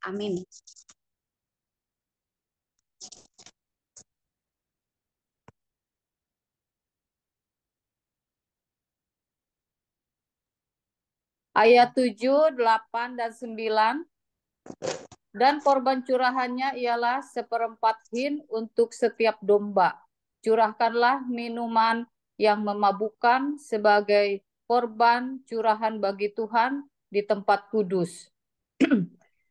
Amin. Ayat 7, 8, dan 9. Dan korban curahannya ialah 1/4 hin untuk setiap domba. Curahkanlah minuman yang memabukkan sebagai korban curahan bagi Tuhan di tempat kudus.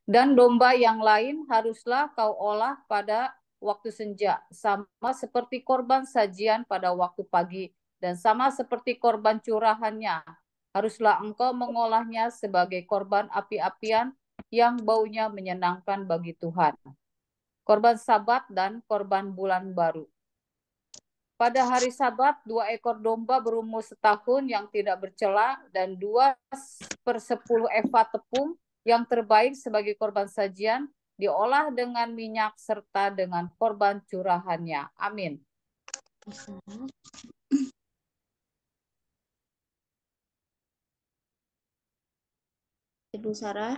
Dan domba yang lain haruslah kau olah pada waktu senja, sama seperti korban sajian pada waktu pagi, dan sama seperti korban curahannya. Haruslah engkau mengolahnya sebagai korban api-apian yang baunya menyenangkan bagi Tuhan. Korban Sabat dan korban bulan baru. Pada hari Sabat, 2 ekor domba berumur setahun yang tidak bercela dan 2/10 eva tepung yang terbaik sebagai korban sajian diolah dengan minyak serta dengan korban curahannya. Amin. Ibu Sarah.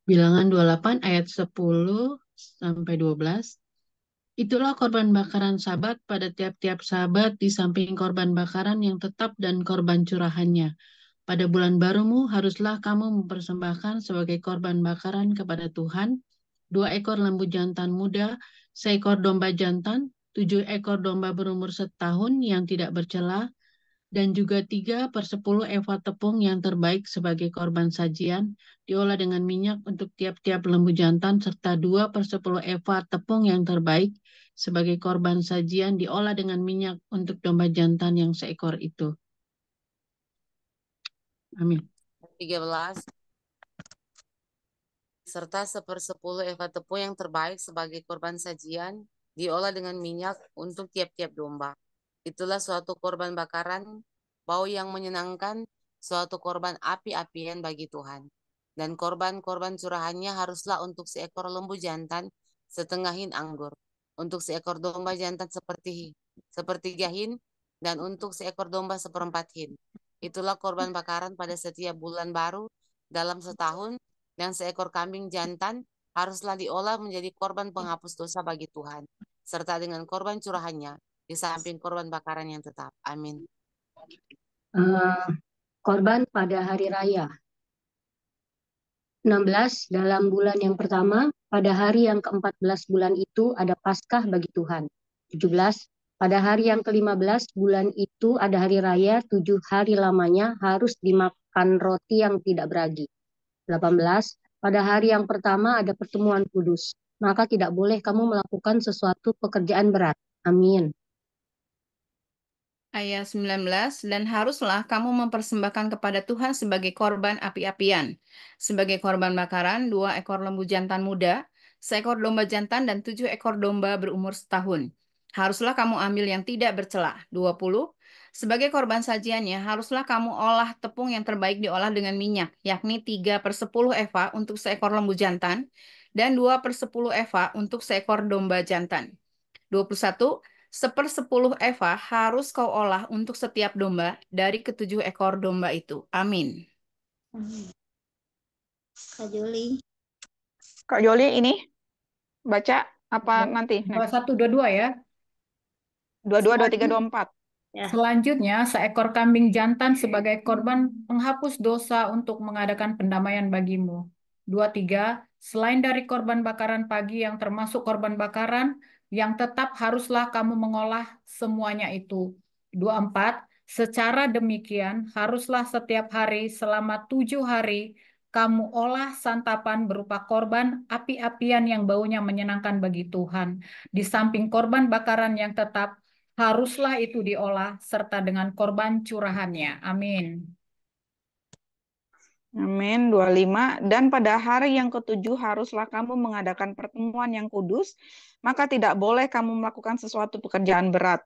Bilangan 28 ayat 10 sampai 12. Itulah korban bakaran Sabat pada tiap-tiap Sabat di samping korban bakaran yang tetap dan korban curahannya. Pada bulan barumu haruslah kamu mempersembahkan sebagai korban bakaran kepada Tuhan 2 ekor lembu jantan muda, 1 ekor domba jantan, 7 ekor domba berumur setahun yang tidak bercela, dan juga 3/10 eva tepung yang terbaik sebagai korban sajian, diolah dengan minyak untuk tiap-tiap lembu jantan, serta 2/10 eva tepung yang terbaik sebagai korban sajian, diolah dengan minyak untuk domba jantan yang seekor itu. Amin. 13. Serta 1/10 eva tepung yang terbaik sebagai korban sajian, diolah dengan minyak untuk tiap-tiap domba. Itulah suatu korban bakaran, bau yang menyenangkan, suatu korban api-apian bagi Tuhan. Dan korban-korban curahannya haruslah untuk 1 ekor lembu jantan, 1/2 hin anggur, untuk 1 ekor domba jantan sepertiga hin, dan untuk 1 ekor domba 1/4 hin. Itulah korban bakaran pada setiap bulan baru dalam setahun, dan 1 ekor kambing jantan haruslah diolah menjadi korban penghapus dosa bagi Tuhan, serta dengan korban curahannya, di samping korban bakaran yang tetap. Amin. Korban pada hari raya. 16, dalam bulan yang pertama, pada hari yang ke-14 bulan itu ada Paskah bagi Tuhan. 17, pada hari yang ke-15 bulan itu ada hari raya, 7 hari lamanya harus dimakan roti yang tidak beragi. 18, pada hari yang pertama ada pertemuan kudus, maka tidak boleh kamu melakukan sesuatu pekerjaan berat. Amin. Ayat 19, dan haruslah kamu mempersembahkan kepada Tuhan sebagai korban api-apian. Sebagai korban bakaran, 2 ekor lembu jantan muda, 1 ekor domba jantan, dan 7 ekor domba berumur setahun. Haruslah kamu ambil yang tidak bercela. 20, sebagai korban sajiannya, haruslah kamu olah tepung yang terbaik diolah dengan minyak, yakni 3/10 eva untuk 1 ekor lembu jantan, dan 2/10 eva untuk 1 ekor domba jantan. 21, 1/10 eva harus kau olah untuk setiap domba dari ke-7 ekor domba itu. Amin. Kak Joli. Kak Joli ini baca apa nanti? 21, 22 ya. 22, 23, 24. Ya. Selanjutnya, 1 ekor kambing jantan sebagai korban penghapus dosa untuk mengadakan pendamaian bagimu. 23, selain dari korban bakaran pagi yang termasuk korban bakaran, yang tetap haruslah kamu mengolah semuanya itu. 24, secara demikian haruslah setiap hari selama 7 hari kamu olah santapan berupa korban api-apian yang baunya menyenangkan bagi Tuhan. Di samping korban bakaran yang tetap, haruslah itu diolah serta dengan korban curahannya. Amin. Amin. 25. Dan pada hari yang ke-7 haruslah kamu mengadakan pertemuan yang kudus, maka tidak boleh kamu melakukan sesuatu pekerjaan berat.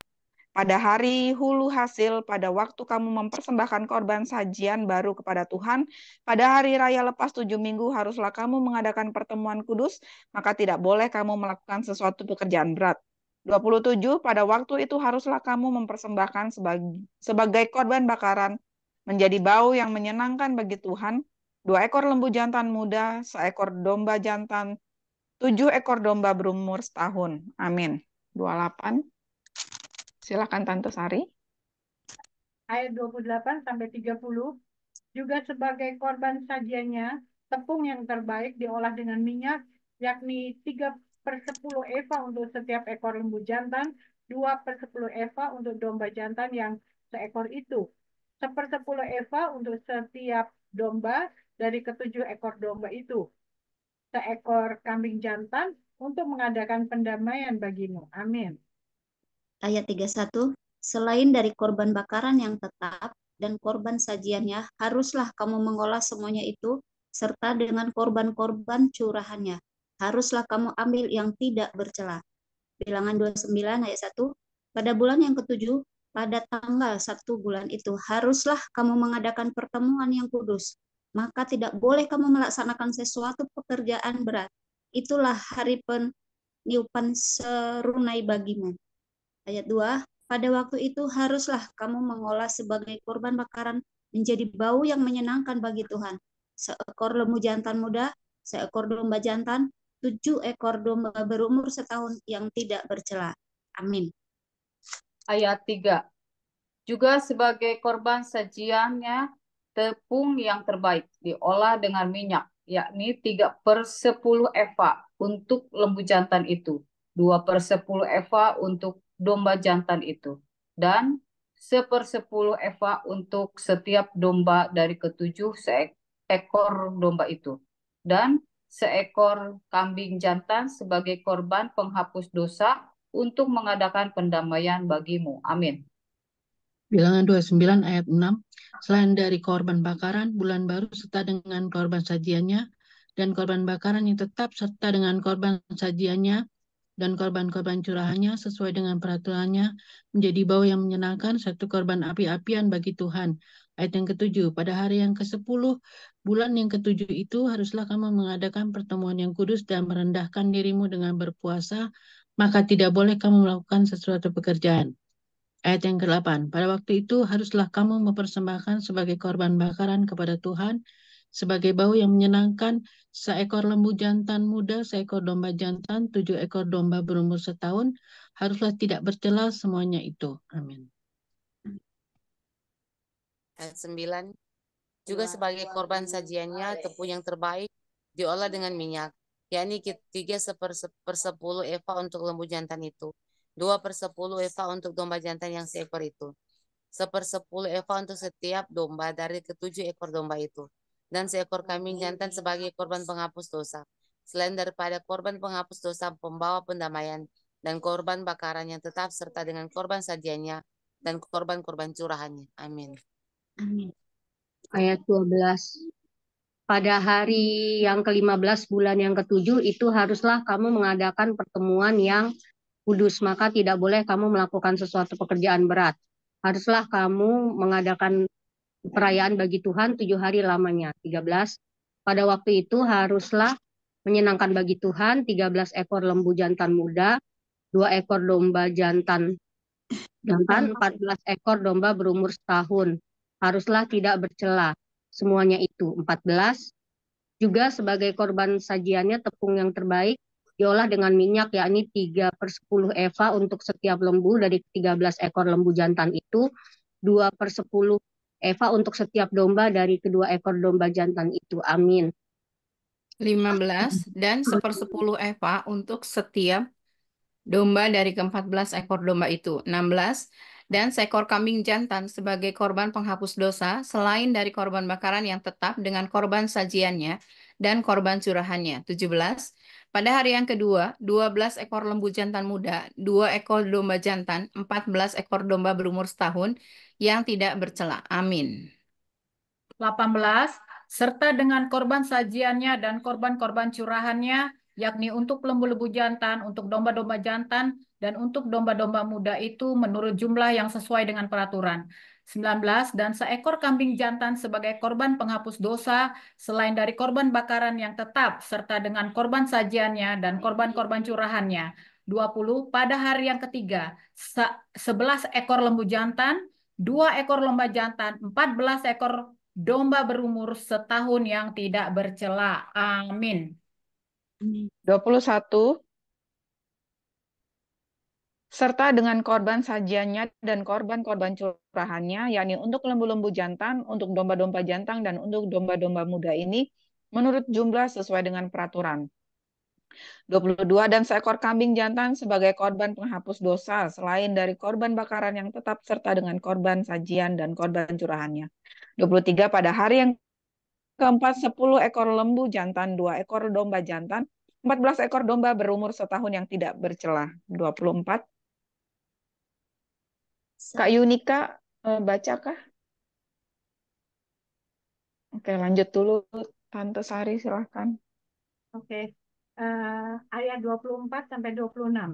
Pada hari hulu hasil, pada waktu kamu mempersembahkan korban sajian baru kepada Tuhan, pada hari raya lepas 7 minggu haruslah kamu mengadakan pertemuan kudus, maka tidak boleh kamu melakukan sesuatu pekerjaan berat. 27, pada waktu itu haruslah kamu mempersembahkan sebagai korban bakaran menjadi bau yang menyenangkan bagi Tuhan, 2 ekor lembu jantan muda, 1 ekor domba jantan, 7 ekor domba berumur setahun. Amin. 28. Silakan Tante Sari. Ayat 28 sampai 30. Juga sebagai korban sajiannya, tepung yang terbaik diolah dengan minyak, yakni 3/10 eva untuk setiap ekor lembu jantan, 2/10 eva untuk domba jantan yang seekor itu, 1/10 eva untuk setiap domba dari ketujuh ekor domba itu, seekor kambing jantan untuk mengadakan pendamaian bagimu. Amin. Ayat 31. Selain dari korban bakaran yang tetap dan korban sajiannya, haruslah kamu mengolah semuanya itu, serta dengan korban-korban curahannya. Haruslah kamu ambil yang tidak bercela. Bilangan 29 ayat 1. Pada bulan yang ketujuh, pada tanggal 1 bulan itu, haruslah kamu mengadakan pertemuan yang kudus. Maka tidak boleh kamu melaksanakan sesuatu pekerjaan berat. Itulah hari peniupan serunai bagimu. Ayat 2. Pada waktu itu haruslah kamu mengolah sebagai korban bakaran menjadi bau yang menyenangkan bagi Tuhan. 1 ekor lembu jantan muda, 1 ekor domba jantan, 7 ekor domba berumur setahun yang tidak bercela. Amin. Ayat 3. Juga sebagai korban sajiannya, tepung yang terbaik diolah dengan minyak, yakni 3/10 eva untuk lembu jantan itu, 2/10 eva untuk domba jantan itu, dan 1/10 eva untuk setiap domba dari ketujuh seekor domba itu, dan seekor kambing jantan sebagai korban penghapus dosa untuk mengadakan pendamaian bagimu. Amin. Bilangan 29 ayat 6. Selain dari korban bakaran, bulan baru serta dengan korban sajiannya, dan korban bakaran yang tetap serta dengan korban sajiannya, dan korban-korban curahannya sesuai dengan peraturannya, menjadi bau yang menyenangkan, satu korban api-apian bagi Tuhan. Ayat yang ke-7, pada hari yang ke-10, bulan yang ke-7 itu, haruslah kamu mengadakan pertemuan yang kudus dan merendahkan dirimu dengan berpuasa, maka tidak boleh kamu melakukan sesuatu pekerjaan. Ayat yang ke-8, pada waktu itu haruslah kamu mempersembahkan sebagai korban bakaran kepada Tuhan, sebagai bau yang menyenangkan, 1 ekor lembu jantan muda, 1 ekor domba jantan, 7 ekor domba berumur setahun, haruslah tidak bercela semuanya itu. Amin. Ayat 9. Juga sebagai korban sajiannya, tepung yang terbaik diolah dengan minyak, yakni 3/10 eva untuk lembu jantan itu, 2/10 eva untuk domba jantan yang seekor itu, 1/10 eva untuk setiap domba dari ketujuh ekor domba itu, dan seekor kambing jantan sebagai korban penghapus dosa. Selain daripada korban penghapus dosa pembawa pendamaian dan korban bakaran yang tetap serta dengan korban sajiannya dan korban-korban curahannya. Amin. Amin. Ayat 12. Pada hari yang ke-15 bulan yang ke-7 itu haruslah kamu mengadakan pertemuan yang kudus, maka tidak boleh kamu melakukan sesuatu pekerjaan berat. Haruslah kamu mengadakan perayaan bagi Tuhan 7 hari lamanya. 13. Pada waktu itu haruslah menyenangkan bagi Tuhan 13 ekor lembu jantan muda, 2 ekor domba jantan, 14 ekor domba berumur setahun. Haruslah tidak bercela. Semuanya itu. 14. Juga sebagai korban sajiannya tepung yang terbaik diolah dengan minyak, yakni 3/10 eva untuk setiap lembu dari 13 ekor lembu jantan itu, 2/10 eva untuk setiap domba dari kedua ekor domba jantan itu. Amin. 15 dan 1/10 eva untuk setiap domba dari ke-14 ekor domba itu. 16 dan seekor kambing jantan sebagai korban penghapus dosa, selain dari korban bakaran yang tetap dengan korban sajiannya dan korban curahannya. 17. Pada hari yang kedua, 12 ekor lembu jantan muda, 2 ekor domba jantan, 14 ekor domba berumur setahun yang tidak bercela. Amin. 18. Serta dengan korban sajiannya dan korban-korban curahannya, yakni untuk lembu-lembu jantan, untuk domba-domba jantan, dan untuk domba-domba muda itu menurut jumlah yang sesuai dengan peraturan. 19. Dan seekor kambing jantan sebagai korban penghapus dosa, selain dari korban bakaran yang tetap, serta dengan korban sajiannya dan korban-korban curahannya. 20. Pada hari yang ketiga, 11 ekor lembu jantan, 2 ekor domba jantan, 14 ekor domba berumur setahun yang tidak bercela. Amin. 21 serta dengan korban sajiannya dan korban-korban curahannya, yakni untuk lembu-lembu jantan, untuk domba-domba jantan, dan untuk domba-domba muda ini, menurut jumlah sesuai dengan peraturan. 22 dan seekor kambing jantan sebagai korban penghapus dosa, selain dari korban bakaran yang tetap serta dengan korban sajian dan korban curahannya. 23 pada hari yang keempat, 10 ekor lembu jantan, 2 ekor domba jantan, 14 ekor domba berumur setahun yang tidak bercela. 24 Kak Yunika, bacakah? Oke, lanjut dulu. Tante Sari, silahkan. Oke. Ayat 24 sampai 26.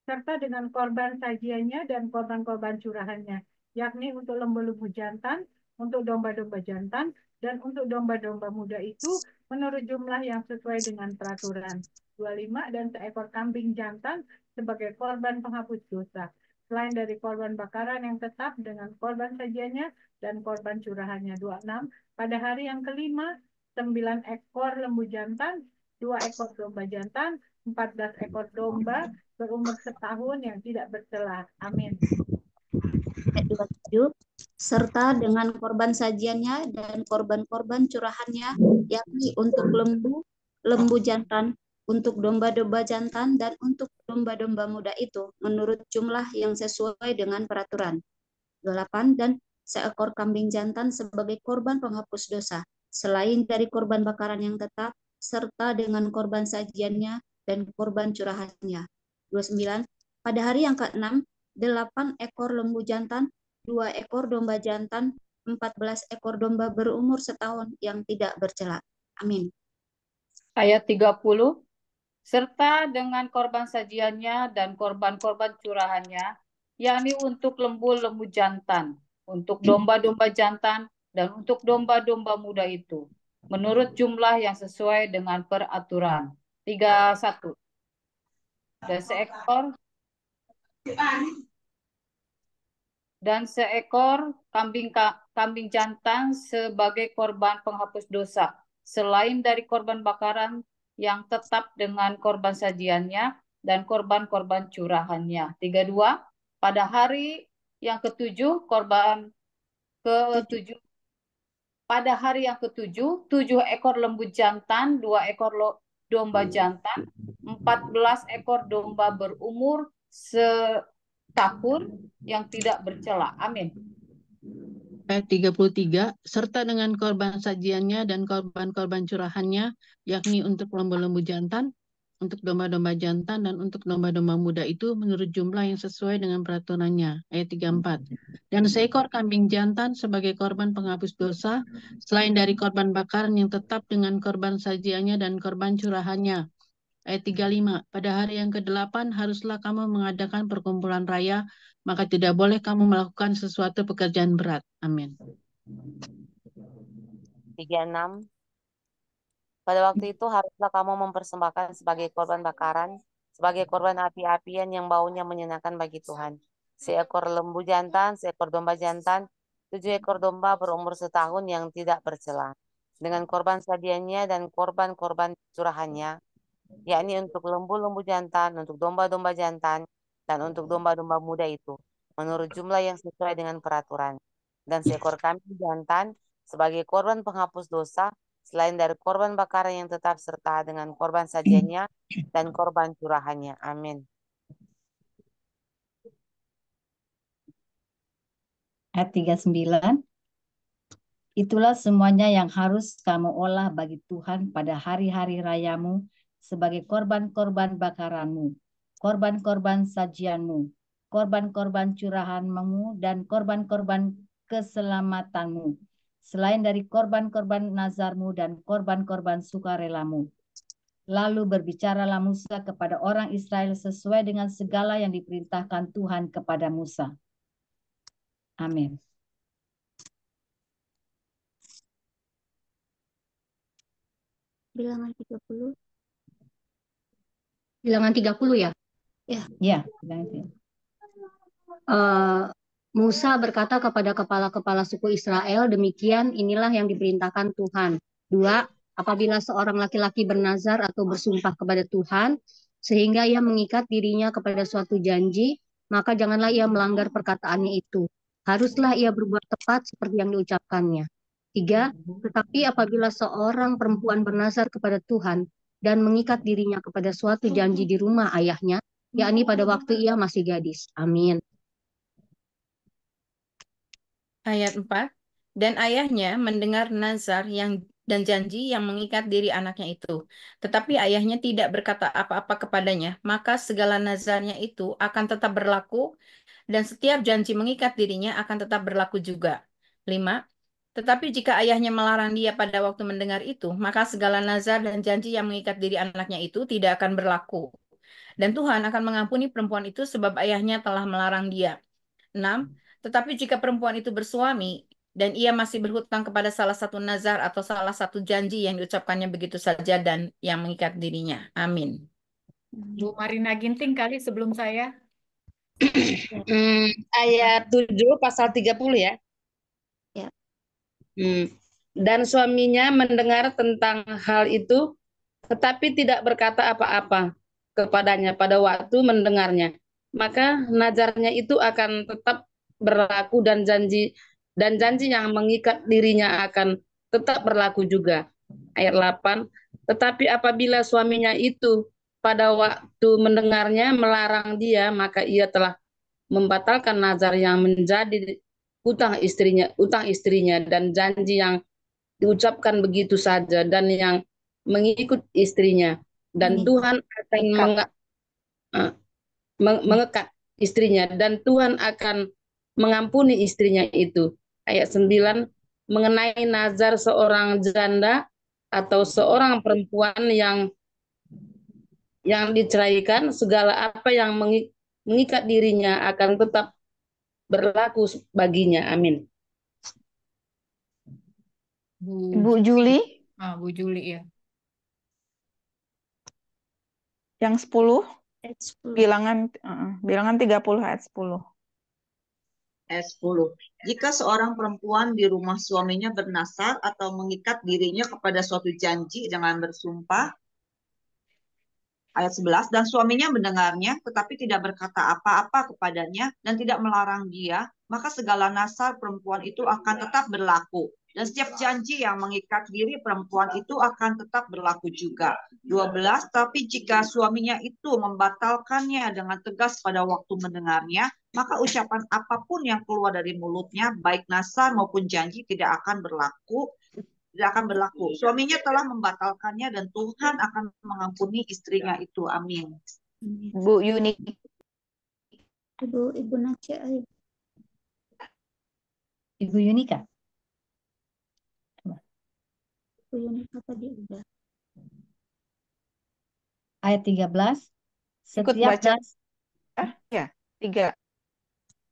Serta dengan korban sajiannya dan korban-korban curahannya, yakni untuk lembu-lembu jantan, untuk domba-domba jantan, dan untuk domba-domba muda itu menurut jumlah yang sesuai dengan peraturan. 25 dan seekor kambing jantan sebagai korban penghapus dosa, selain dari korban bakaran yang tetap dengan korban sajiannya dan korban curahannya. 26 pada hari yang kelima, 9 ekor lembu jantan, 2 ekor domba jantan, 14 ekor domba berumur setahun yang tidak bercela. Amin. Ayat 27, serta dengan korban sajiannya dan korban-korban curahannya, yakni untuk lembu jantan, untuk domba-domba jantan, dan untuk domba-domba muda itu, menurut jumlah yang sesuai dengan peraturan. 28 dan seekor kambing jantan sebagai korban penghapus dosa, selain dari korban bakaran yang tetap, serta dengan korban sajiannya dan korban curahannya. 29 pada hari yang ke-6, 8 ekor lembu jantan, 2 ekor domba jantan, 14 ekor domba berumur setahun yang tidak bercela. Amin. Ayat 30, serta dengan korban sajiannya dan korban-korban curahannya, yakni untuk lembu-lembu jantan, untuk domba-domba jantan, dan untuk domba-domba muda itu, menurut jumlah yang sesuai dengan peraturan. 31. Dan seekor kambing jantan sebagai korban penghapus dosa, selain dari korban bakaran yang tetap dengan korban sajiannya dan korban-korban curahannya. 32. Pada hari yang ketujuh, pada hari yang ketujuh, 7 ekor lembu jantan, 2 ekor domba jantan, 14 ekor domba berumur setahun yang tidak bercela. Amin. Ayat 33, serta dengan korban sajiannya dan korban-korban curahannya, yakni untuk lembu-lembu jantan, untuk domba-domba jantan, dan untuk domba-domba muda itu menurut jumlah yang sesuai dengan peraturannya. Ayat 34. Dan seekor kambing jantan sebagai korban penghapus dosa, selain dari korban bakaran yang tetap dengan korban sajiannya dan korban curahannya. Ayat 35, pada hari yang ke-8 haruslah kamu mengadakan perkumpulan raya, maka tidak boleh kamu melakukan sesuatu pekerjaan berat. Amin. 36 Pada waktu itu haruslah kamu mempersembahkan sebagai korban bakaran, sebagai korban api-apian yang baunya menyenangkan bagi Tuhan. Seekor lembu jantan, seekor domba jantan, 7 ekor domba berumur setahun yang tidak bercela. Dengan korban sajiannya dan korban-korban curahannya, yakni untuk lembu-lembu jantan, untuk domba-domba jantan, dan untuk domba-domba muda itu, menurut jumlah yang sesuai dengan peraturan. Dan seekor kambing jantan sebagai korban penghapus dosa, selain dari korban bakaran yang tetap serta dengan korban sajiannya dan korban curahannya. Amin. Ayat 39, itulah semuanya yang harus kamu olah bagi Tuhan pada hari-hari rayamu sebagai korban-korban bakaranmu, korban-korban sajianmu, korban-korban curahanmu, dan korban-korban keselamatanmu, selain dari korban-korban nazarmu dan korban-korban sukarelamu. Lalu berbicaralah Musa kepada orang Israel sesuai dengan segala yang diperintahkan Tuhan kepada Musa. Amin. Bilangan 30. Bilangan 30 ya? Ya. Ya, bilangan 30. Musa berkata kepada kepala-kepala suku Israel, demikian inilah yang diperintahkan Tuhan. 2. Apabila seorang laki-laki bernazar atau bersumpah kepada Tuhan, sehingga ia mengikat dirinya kepada suatu janji, maka janganlah ia melanggar perkataannya itu. Haruslah ia berbuat tepat seperti yang diucapkannya. 3. Tetapi apabila seorang perempuan bernazar kepada Tuhan dan mengikat dirinya kepada suatu janji di rumah ayahnya, yakni pada waktu ia masih gadis. Amin. Ayat 4. Dan ayahnya mendengar nazar dan janji yang mengikat diri anaknya itu. Tetapi ayahnya tidak berkata apa-apa kepadanya, maka segala nazarnya itu akan tetap berlaku dan setiap janji mengikat dirinya akan tetap berlaku juga. 5. Tetapi jika ayahnya melarang dia pada waktu mendengar itu, maka segala nazar dan janji yang mengikat diri anaknya itu tidak akan berlaku. Dan Tuhan akan mengampuni perempuan itu sebab ayahnya telah melarang dia. 6. Tetapi jika perempuan itu bersuami dan ia masih berhutang kepada salah satu nazar atau salah satu janji yang diucapkannya begitu saja dan yang mengikat dirinya. Amin. Bu Marina Ginting kali sebelum saya. Ayat 7 pasal 30 ya. Ya. Dan suaminya mendengar tentang hal itu, tetapi tidak berkata apa-apa kepadanya pada waktu mendengarnya. Maka nazarnya itu akan tetap berlaku dan janji yang mengikat dirinya akan tetap berlaku juga. Ayat 8. Tetapi apabila suaminya itu pada waktu mendengarnya melarang dia, maka ia telah membatalkan nazar yang menjadi utang istrinya dan janji yang diucapkan begitu saja dan yang mengikut istrinya, dan Tuhan akan mengekat istrinya dan Tuhan akan mengampuni istrinya itu. Ayat 9, mengenai nazar seorang janda atau seorang perempuan yang diceraikan, segala apa yang mengikat dirinya akan tetap berlaku baginya. Amin. Bu Juli, Bu Juli ya. yang 10, Ayat 10. bilangan 30 ayat 10. Ayat 10. Jika seorang perempuan di rumah suaminya bernazar atau mengikat dirinya kepada suatu janji dengan bersumpah, ayat 11, dan suaminya mendengarnya tetapi tidak berkata apa-apa kepadanya dan tidak melarang dia, maka segala nazar perempuan itu akan tetap berlaku. Dan setiap janji yang mengikat diri perempuan itu akan tetap berlaku juga. 12, tapi jika suaminya itu membatalkannya dengan tegas pada waktu mendengarnya, maka ucapan apapun yang keluar dari mulutnya, baik nazar maupun janji, tidak akan berlaku. Suaminya telah membatalkannya dan Tuhan akan mengampuni istrinya itu. Amin. Bu Yuni. Ibu Nacia. Ibu Yunika. Ibu Yunika tadi udah. Ayat 13. Ikut Setiap baca. Ya, 3.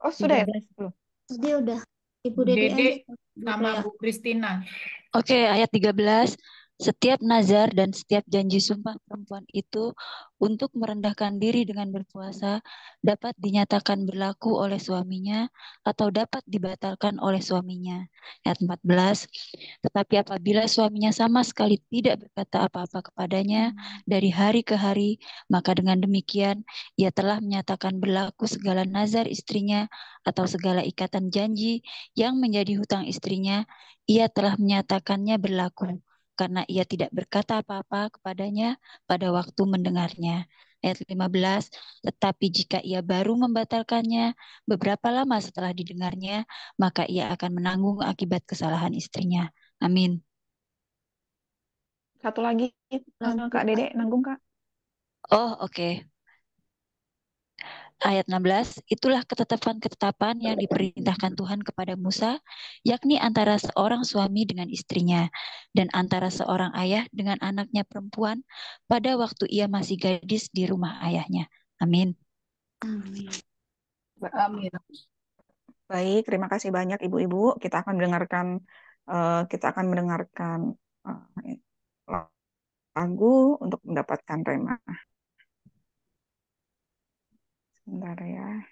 Oh, sudah ya? 13. Belum. Tadi udah. Ibu Dede Dede aja. sama Bu Kristina. Oke, ayat 13. Setiap nazar dan setiap janji sumpah perempuan itu untuk merendahkan diri dengan berpuasa dapat dinyatakan berlaku oleh suaminya atau dapat dibatalkan oleh suaminya. Ayat 14. Tetapi apabila suaminya sama sekali tidak berkata apa-apa kepadanya dari hari ke hari, maka dengan demikian ia telah menyatakan berlaku segala nazar istrinya atau segala ikatan janji yang menjadi hutang istrinya, ia telah menyatakannya berlaku karena ia tidak berkata apa-apa kepadanya pada waktu mendengarnya. Ayat 15, tetapi jika ia baru membatalkannya beberapa lama setelah didengarnya, maka ia akan menanggung akibat kesalahan istrinya. Amin. Satu lagi, Kak Dede, nanggung Kak. Oh, oke. Ayat 16, itulah ketetapan-ketetapan yang diperintahkan Tuhan kepada Musa, yakni antara seorang suami dengan istrinya, dan antara seorang ayah dengan anaknya perempuan pada waktu ia masih gadis di rumah ayahnya. Amin. Amin. Amin. Baik, terima kasih banyak Ibu-ibu. Kita akan mendengarkan lagu untuk mendapatkan rema. Sebentar ya.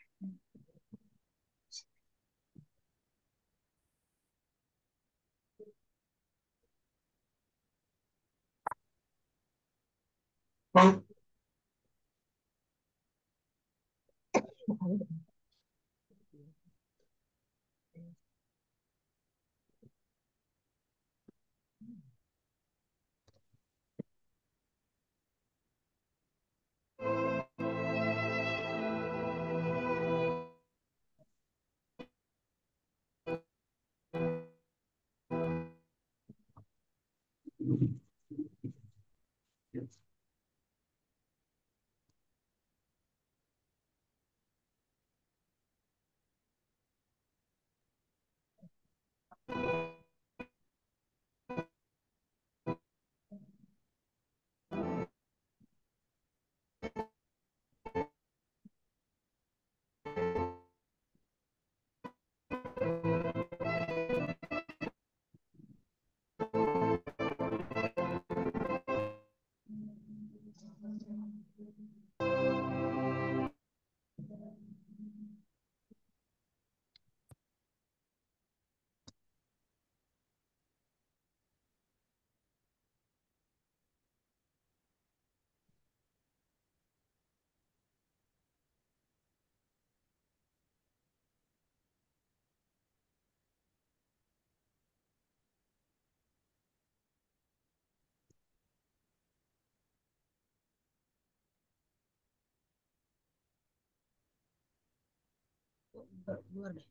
Luar deh.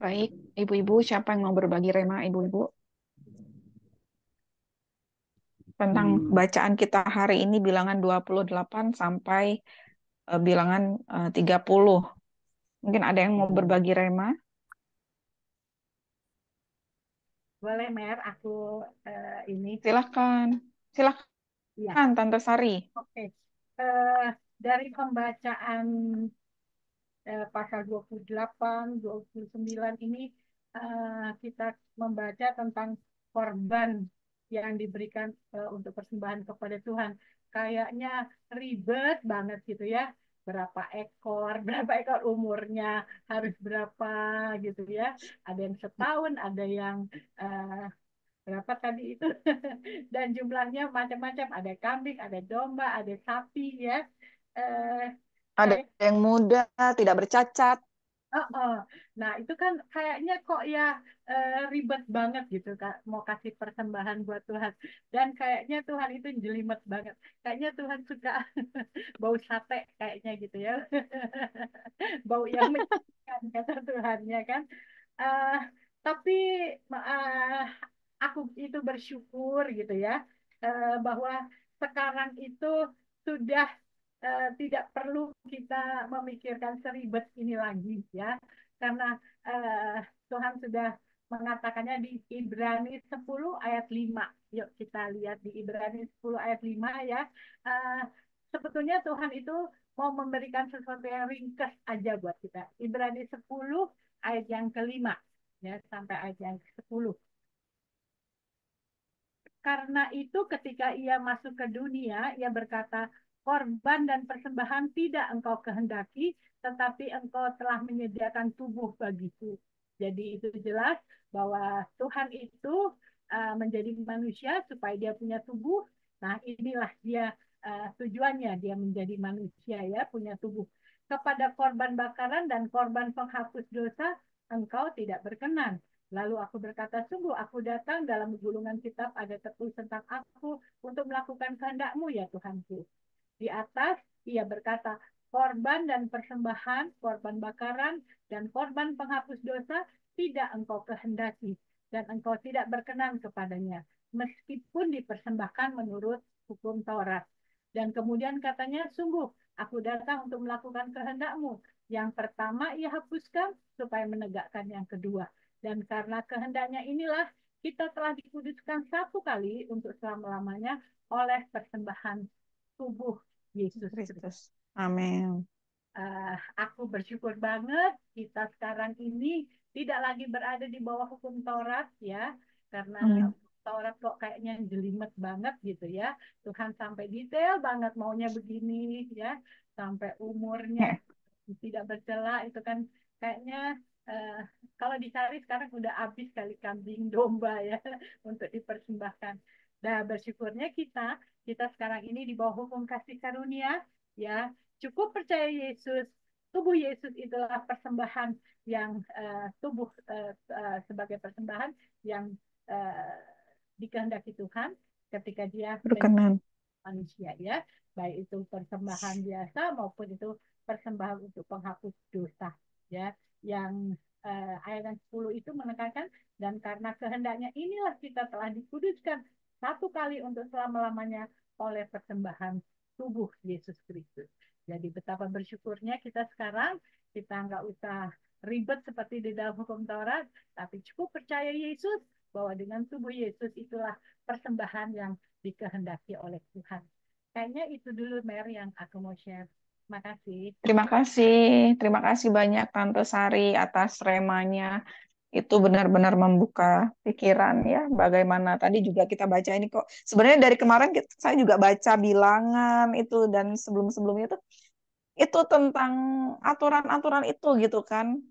Baik, ibu-ibu, siapa yang mau berbagi rema, ibu-ibu? Tentang bacaan kita hari ini bilangan 28 sampai bilangan 30. Mungkin ada yang mau berbagi rema? Boleh, Mer, aku ini. Silakan. Silakan, Ya, Tante Sari. oke. Eh, dari pembacaan pasal 28, 29 ini kita membaca tentang korban yang diberikan untuk persembahan kepada Tuhan. Kayaknya ribet banget gitu ya. Berapa ekor, berapa ekor umurnya, harus berapa gitu ya. Ada yang setahun, ada yang berapa tadi itu. Dan jumlahnya macam-macam. Ada kambing, ada domba, ada sapi ya. Eh, Ada kayak yang muda, tidak bercacat. Nah, itu kan kayaknya kok ya ribet banget gitu Kak, mau kasih persembahan buat Tuhan. Dan kayaknya Tuhan itu jelimet banget. Kayaknya Tuhan suka bau sate kayaknya gitu ya. Bau yang menyenangkan kata Tuhannya kan. Eh, tapi eh, aku itu bersyukur gitu ya bahwa sekarang itu sudah tidak perlu kita memikirkan seribet ini lagi ya karena Tuhan sudah mengatakannya di Ibrani 10 ayat 5. Yuk kita lihat di Ibrani 10 ayat 5 ya. Eh, Sebetulnya Tuhan itu mau memberikan sesuatu yang ringkas aja buat kita. Ibrani 10 ayat yang kelima ya sampai ayat yang ke-10. Karena itu ketika ia masuk ke dunia, ia berkata, korban dan persembahan tidak engkau kehendaki, tetapi engkau telah menyediakan tubuh bagiku. Jadi itu jelas bahwa Tuhan itu menjadi manusia supaya dia punya tubuh. Nah inilah dia tujuannya, dia menjadi manusia ya, punya tubuh. Kepada korban bakaran dan korban penghapus dosa, engkau tidak berkenan. Lalu aku berkata, sungguh aku datang dalam gulungan kitab ada tertulis tentang aku untuk melakukan kehendak-Mu ya Tuhanku. Di atas ia berkata, korban dan persembahan, korban bakaran, dan korban penghapus dosa tidak engkau kehendaki, dan engkau tidak berkenan kepadanya, meskipun dipersembahkan menurut hukum Taurat. Dan kemudian katanya, sungguh aku datang untuk melakukan kehendak-Mu. Yang pertama ia hapuskan supaya menegakkan yang kedua. Dan karena kehendaknya inilah kita telah dikuduskan satu kali untuk selama-lamanya oleh persembahan tubuh Yesus Kristus. Kristus. Amin. Aku bersyukur banget kita sekarang ini tidak lagi berada di bawah hukum Taurat ya, karena Amin. Taurat kok kayaknya jelimet banget gitu ya. Tuhan sampai detail banget maunya begini ya, sampai umurnya tidak bercela itu kan kayaknya kalau dicari sekarang udah habis kali kambing domba ya untuk dipersembahkan. Nah bersyukurnya kita sekarang ini di bawah hukum kasih karunia ya cukup percaya Yesus. Tubuh Yesus itulah persembahan yang tubuh sebagai persembahan yang uh, dikehendaki Tuhan ketika dia Berkenan. manusia ya, baik itu persembahan biasa maupun itu persembahan untuk penghapus dosa ya. Yang ayat 10 itu menekankan dan karena kehendaknya inilah kita telah dikuduskan satu kali untuk selama-lamanya oleh persembahan tubuh Yesus Kristus. Jadi betapa bersyukurnya kita sekarang kita nggak usah ribet seperti di dalam hukum Taurat, tapi cukup percaya Yesus bahwa dengan tubuh Yesus itulah persembahan yang dikehendaki oleh Tuhan. Kayaknya itu dulu Mary yang aku mau share. Terima kasih. Terima kasih banyak Tante Sari atas remanya. Itu benar-benar membuka pikiran ya. Bagaimana tadi juga kita baca ini kok. Sebenarnya dari kemarin saya juga baca bilangan itu dan sebelum-sebelumnya itu tentang aturan-aturan itu gitu kan.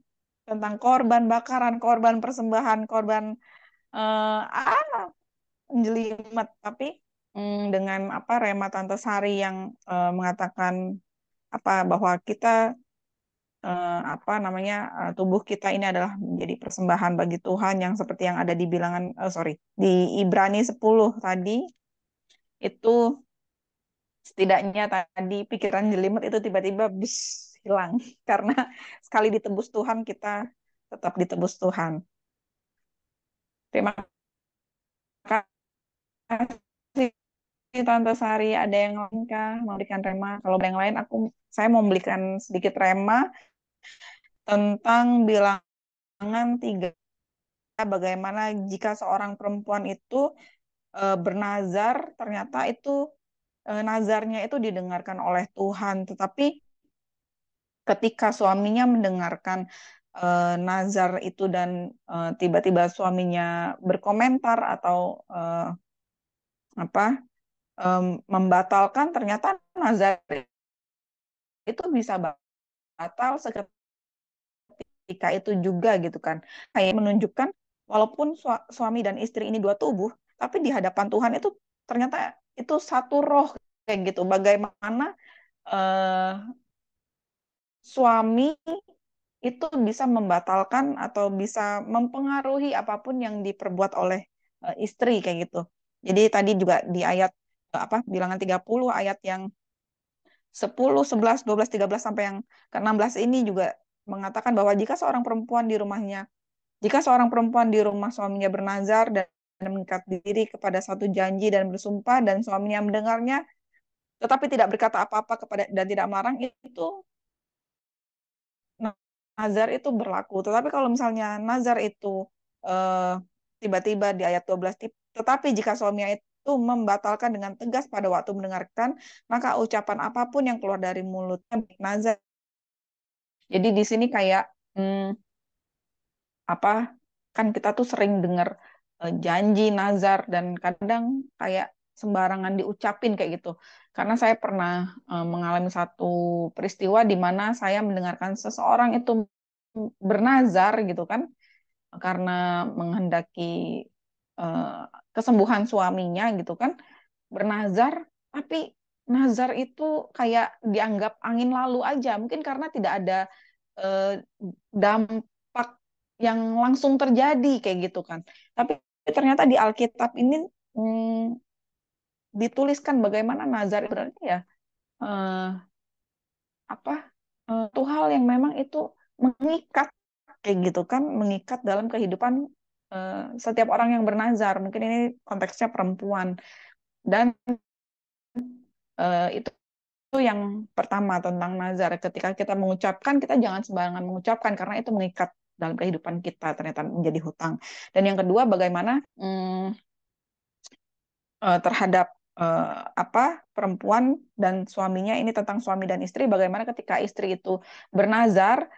Tentang korban bakaran, korban persembahan, korban jelimet. Tapi dengan rema Tante Sari yang mengatakan bahwa kita tubuh kita ini adalah menjadi persembahan bagi Tuhan yang seperti yang ada di bilangan di Ibrani 10 tadi itu setidaknya tadi pikiran jelimet itu tiba-tiba hilang karena sekali ditebus Tuhan kita tetap ditebus Tuhan. Terima kasih Tante Sari. Ada yang lain kah mau berikan rema? Kalau ada yang lain, saya mau berikan sedikit rema tentang bilangan 3. Bagaimana jika seorang perempuan itu bernazar, ternyata itu nazarnya itu didengarkan oleh Tuhan, tetapi ketika suaminya mendengarkan nazar itu dan tiba-tiba suaminya berkomentar atau membatalkan, ternyata nazar itu bisa batal seketika itu juga gitu kan. Kayak menunjukkan walaupun suami dan istri ini dua tubuh, tapi di hadapan Tuhan itu ternyata itu satu roh kayak gitu. Bagaimana suami itu bisa membatalkan atau bisa mempengaruhi apapun yang diperbuat oleh istri kayak gitu. Jadi tadi juga di ayat bilangan 30 ayat yang 10, 11, 12, 13 sampai yang ke-16 ini juga mengatakan bahwa jika seorang perempuan di rumah suaminya bernazar dan mengikat diri kepada satu janji dan bersumpah dan suaminya mendengarnya tetapi tidak berkata apa-apa dan tidak melarang, itu nazar itu berlaku. Tetapi kalau misalnya nazar itu tiba-tiba di ayat 12, tetapi jika suaminya itu membatalkan dengan tegas pada waktu mendengarkan, maka ucapan apapun yang keluar dari mulutnya nazar. Jadi di sini kayak kan kita tuh sering dengar janji nazar dan kadang kayak sembarangan diucapin kayak gitu. Karena saya pernah mengalami satu peristiwa di mana saya mendengarkan seseorang itu bernazar gitu kan, karena menghendaki kesembuhan suaminya gitu kan, bernazar, tapi nazar itu kayak dianggap angin lalu aja, mungkin karena tidak ada dampak yang langsung terjadi kayak gitu kan. Tapi ternyata di Alkitab ini dituliskan bagaimana nazar berarti ya itu hal yang memang itu mengikat kayak gitu kan, mengikat dalam kehidupan setiap orang yang bernazar. Mungkin ini konteksnya perempuan dan itu yang pertama tentang nazar. Ketika kita mengucapkan, kita jangan sembarangan mengucapkan karena itu mengikat dalam kehidupan kita, ternyata menjadi hutang. Dan yang kedua, bagaimana terhadap perempuan dan suaminya, ini tentang suami dan istri, bagaimana ketika istri itu bernazar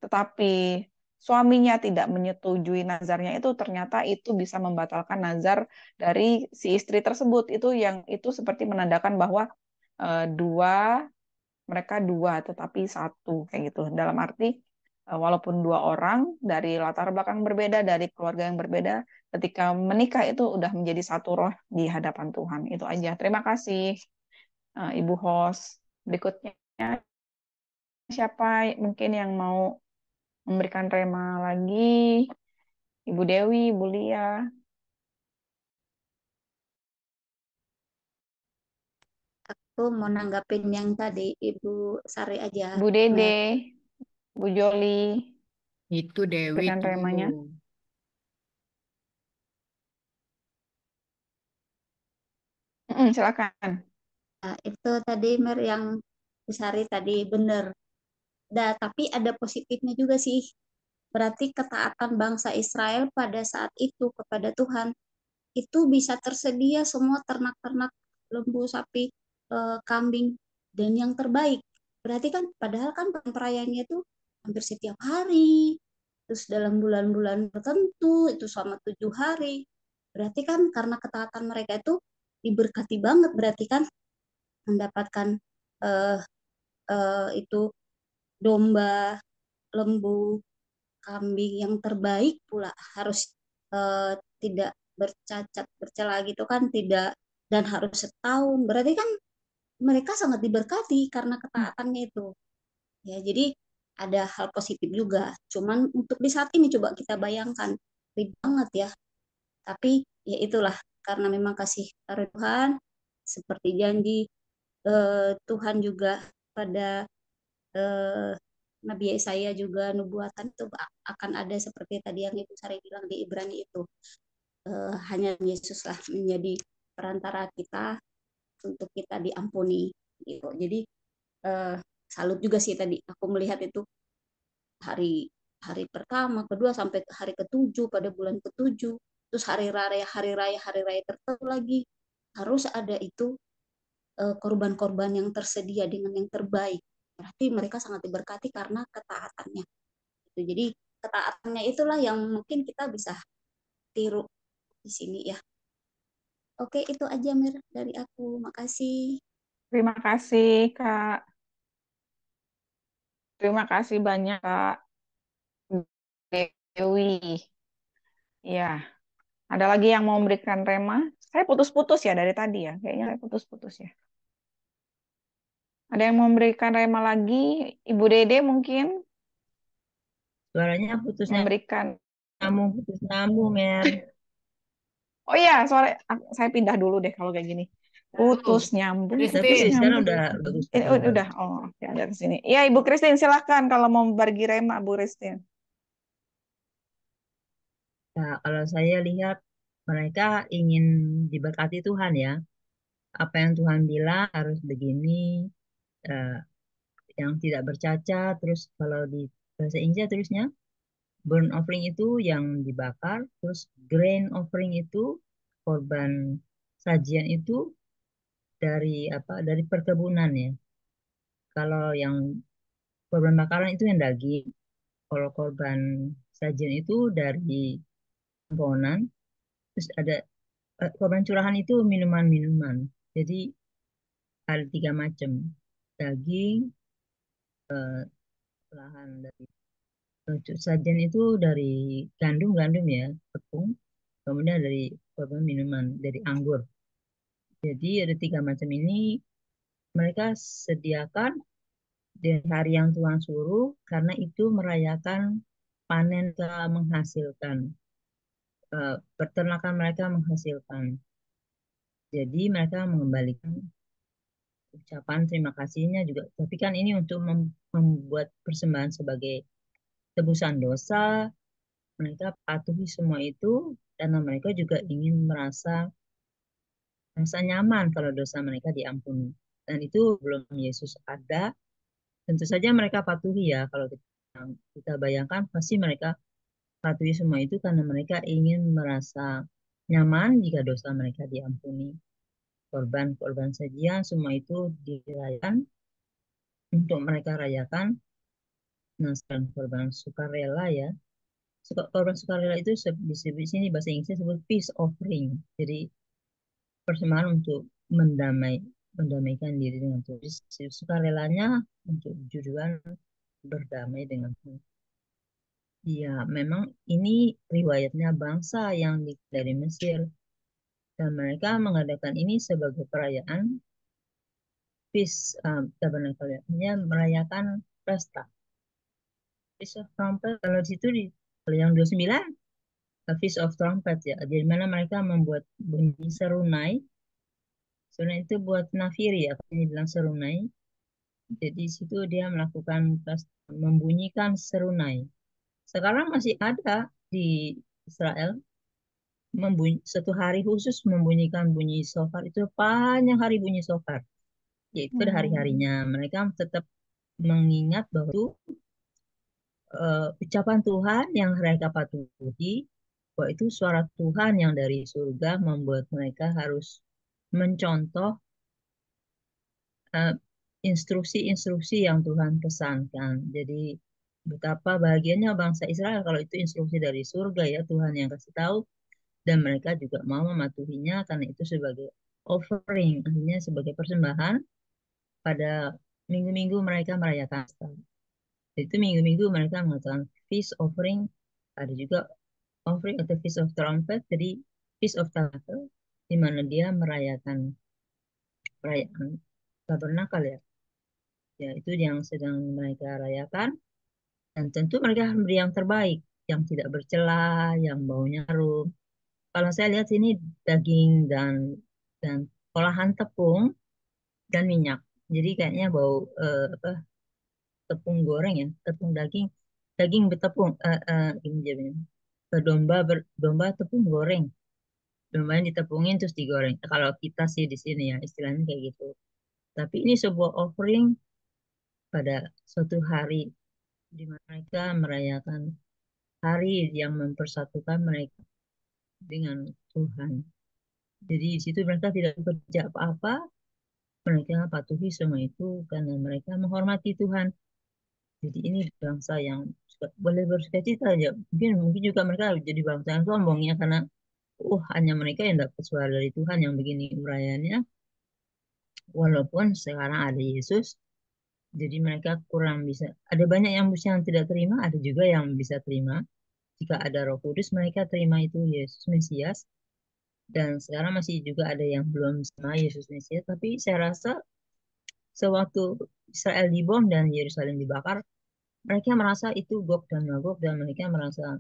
tetapi suaminya tidak menyetujui nazarnya, itu ternyata itu bisa membatalkan nazar dari si istri tersebut. Itu seperti menandakan bahwa mereka dua tetapi satu kayak gitu. Dalam arti walaupun dua orang dari latar belakang berbeda, dari keluarga yang berbeda, ketika menikah itu udah menjadi satu roh di hadapan Tuhan. Itu aja. Terima kasih Ibu host. Berikutnya siapa mungkin yang mau memberikan rema lagi? Ibu Dewi, Ibu Lia. Aku mau nanggapin yang tadi Ibu Sari aja. Bu Dede, Bu Joli. Itu Dewi berikan tuh. remanya. Silakan. Nah, itu tadi Mer yang Bu Sari tadi benar. Tapi ada positifnya juga sih. Berarti ketaatan bangsa Israel pada saat itu kepada Tuhan itu bisa tersedia semua ternak-ternak lembu, sapi, kambing, dan yang terbaik. Berarti kan padahal kan perayaannya itu hampir setiap hari, terus dalam bulan-bulan tertentu itu selama 7 hari. Berarti kan karena ketaatan mereka itu diberkati banget, berarti kan mendapatkan itu domba, lembu, kambing yang terbaik pula, harus tidak bercacat bercela gitu kan, tidak, dan harus setahun. Berarti kan mereka sangat diberkati karena ketaatannya itu. Ya, jadi ada hal positif juga. Cuman untuk di saat ini coba kita bayangkan, ribet banget ya. Tapi ya itulah, karena memang kasih karunia Tuhan, seperti janji Tuhan juga pada Nabi Yesaya juga nubuatan itu akan ada seperti tadi yang Ibu Sari bilang di Ibrani itu. Hanya Yesus lah menjadi perantara kita untuk kita diampuni gitu. Jadi salut juga sih tadi aku melihat itu hari hari pertama, kedua sampai hari ketujuh pada bulan ketujuh, terus hari raya tertentu lagi harus ada itu korban-korban yang tersedia dengan yang terbaik. Berarti mereka sangat diberkati karena ketaatannya. Jadi ketaatannya itulah yang mungkin kita bisa tiru di sini ya. Oke, itu aja Mir dari aku. Makasih. Terima kasih, Kak. Terima kasih banyak, Kak Dewi. Ya, ada lagi yang mau memberikan rema? Saya putus-putus ya dari tadi ya. Kayaknya saya putus-putus ya. Ada yang mau memberikan rema lagi? Ibu Dede mungkin Suaranya putus memberikan. nyambung, Mer. Oh iya, saya pindah dulu deh kalau kayak gini. Putus nyambung, Tapi putus sekarang nyambung. udah bagus. Udah, oh ya ada di sini. Ya Ibu Christine silahkan kalau mau berbagi rema, Bu Christine. Nah, kalau saya lihat mereka ingin diberkati Tuhan ya. Apa yang Tuhan bilang harus begini, yang tidak bercacat. Terus kalau di bahasa Inggris tulisnya burnt offering itu yang dibakar, terus grain offering itu korban sajian itu dari dari perkebunan ya. Kalau yang korban bakaran itu yang daging, kalau korban sajian itu dari pohonan, terus ada korban curahan itu minuman-minuman. Jadi ada 3 macam, daging, lahan dari sajian itu dari gandum ya, tepung, kemudian dari korban minuman dari anggur. Jadi ada 3 macam ini mereka sediakan di hari yang Tuhan suruh karena itu merayakan panen ke menghasilkan. Peternakan mereka menghasilkan. Jadi mereka mengembalikan ucapan terima kasihnya juga. Tapi kan ini untuk membuat persembahan sebagai tebusan dosa. Mereka patuhi semua itu karena mereka juga ingin merasa nyaman kalau dosa mereka diampuni. Dan itu belum Yesus ada. Tentu saja mereka patuhi ya. Kalau kita bayangkan pasti mereka patuhi semua itu karena mereka ingin merasa nyaman jika dosa mereka diampuni. Korban-korban sajian semua itu dirayakan untuk mereka rayakan. Nah, korban sukarela ya. Korban sukarela itu di sini bahasa Inggrisnya disebut peace offering. Jadi persembahan untuk mendamaikan diri dengan Tuhan. Sukarelanya untuk tujuan berdamai dengan Tuhan. Ya, memang ini riwayatnya bangsa yang dari Mesir. Dan mereka mengadakan ini sebagai perayaan Feast Tabernacle, merayakan pesta. Feast of Trumpet, kalau di situ kalau yang 29, Feast of Trumpet ya, di mana mereka membuat bunyi serunai. Serunai itu buat nafiri ya, ini bilang serunai. Jadi di situ dia melakukan membunyikan serunai. Sekarang masih ada di Israel satu hari khusus membunyikan bunyi shofar, itu panjang hari bunyi shofar. Yaitu pada hari-harinya mereka tetap mengingat bahwa itu ucapan Tuhan yang mereka patuhi, bahwa itu suara Tuhan yang dari surga membuat mereka harus mencontoh instruksi-instruksi yang Tuhan pesankan. Jadi betapa bahagianya bangsa Israel kalau itu instruksi dari surga ya, Tuhan yang kasih tahu, dan mereka juga mau mematuhinya karena itu sebagai offering, artinya sebagai persembahan pada minggu-minggu mereka merayakan. Jadi itu minggu-minggu mereka mengatakan feast offering, ada juga offering atau feast of trumpet, jadi feast of tabernacle di mana dia merayakan perayaan tabernakel ya. Ya, itu yang sedang mereka rayakan. Dan tentu mereka harus beri yang terbaik, yang tidak bercela, yang baunya harum. Kalau saya lihat sini daging dan olahan tepung dan minyak. Jadi kayaknya bau tepung goreng ya, tepung daging, daging bertepung, ini jadinya. Domba tepung goreng, dombanya ditepungin terus digoreng. Kalau kita sih di sini ya istilahnya kayak gitu. Tapi ini sebuah offering pada suatu hari di mana mereka merayakan hari yang mempersatukan mereka dengan Tuhan. Jadi di situ mereka tidak bekerja apa-apa, mereka patuhi semua itu karena mereka menghormati Tuhan. Jadi ini bangsa yang boleh bersuka-cita aja. Mungkin juga mereka jadi bangsa yang sombong ya karena hanya mereka yang dapat suara dari Tuhan yang begini urayanya. Walaupun sekarang ada Yesus, jadi mereka kurang bisa. Ada banyak yang tidak terima, ada juga yang bisa terima. Jika ada Roh Kudus, mereka terima itu Yesus Mesias. Dan sekarang masih juga ada yang belum sama Yesus Mesias. Tapi saya rasa sewaktu Israel dibom dan Yerusalem dibakar, mereka merasa itu Gog dan Magog dan mereka merasa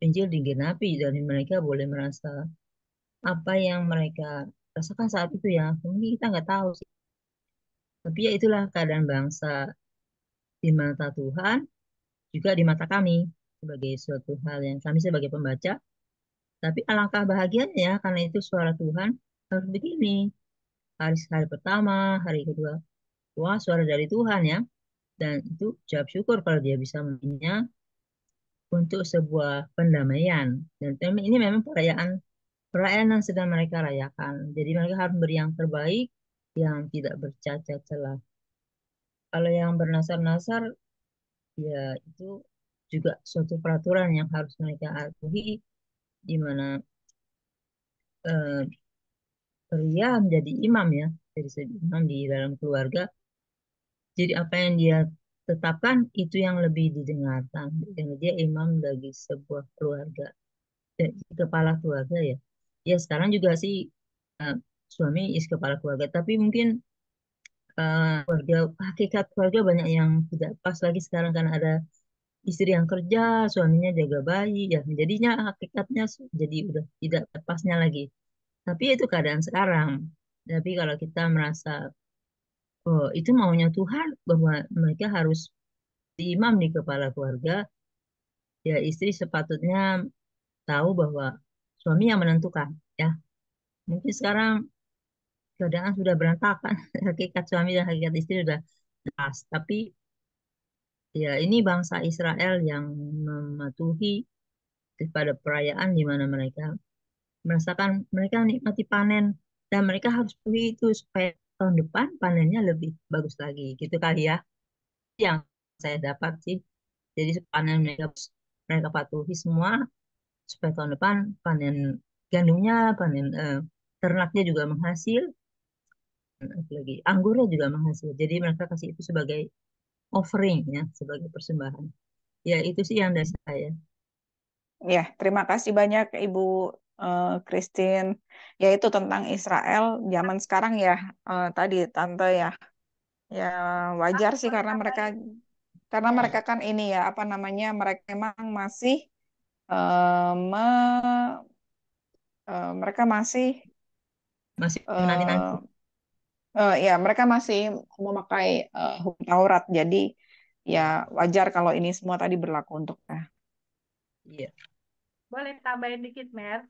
Injil digenapi dan mereka boleh merasa apa yang mereka rasakan saat itu ya. Mungkin kita nggak tahu sih. Tapi ya itulah keadaan bangsa di mata Tuhan, juga di mata kami sebagai suatu hal yang kami sebagai pembaca. Tapi alangkah bahagianya ya, karena itu suara Tuhan harus begini. Hari pertama, hari kedua, wah suara dari Tuhan ya. Dan itu jawab syukur kalau dia bisa mempunyai untuk sebuah pendamaian. Dan ini memang perayaan yang sedang mereka rayakan. Jadi mereka harus beri yang terbaik, yang tidak bercacat celah. Kalau yang bernasar-nasar, ya itu juga suatu peraturan yang harus mereka atuhi, di mana pria menjadi imam ya, jadi imam di dalam keluarga. Jadi apa yang dia tetapkan itu yang lebih didengarkan. Karena dia imam bagi sebuah keluarga, kepala keluarga ya. Ya sekarang juga sih suami kepala keluarga, tapi mungkin hakikat keluarga banyak yang tidak pas lagi sekarang karena ada istri yang kerja, suaminya jaga bayi, ya jadinya hakikatnya jadi udah tidak pasnya lagi. Tapi itu keadaan sekarang. Tapi kalau kita merasa, oh itu maunya Tuhan bahwa mereka harus diimam di kepala keluarga, ya istri sepatutnya tahu bahwa suami yang menentukan. Ya, mungkin sekarang keadaan sudah berantakan, hakikat suami dan hakikat istri sudah pas. Tapi ya ini bangsa Israel yang mematuhi pada perayaan di mana mereka merasakan mereka nikmati panen dan mereka harus beli itu supaya tahun depan panennya lebih bagus lagi gitu kali ya yang saya dapat sih. Jadi panen mereka patuhi semua supaya tahun depan panen gandumnya, panen ternaknya juga menghasil, lagi anggurnya juga menghasil. Jadi mereka kasih itu sebagai offering ya, sebagai persembahan. Ya itu sih yang dari saya. Ya, terima kasih banyak Ibu Christine. Yaitu tentang Israel zaman sekarang ya, tadi Tante ya. Ya wajar sih karena mereka kan ini ya apa namanya mereka memang masih mereka masih nanti. Ya mereka masih memakai hukum Taurat. Jadi ya wajar kalau ini semua tadi berlaku untuk Iya. Boleh tambahin dikit, Mer?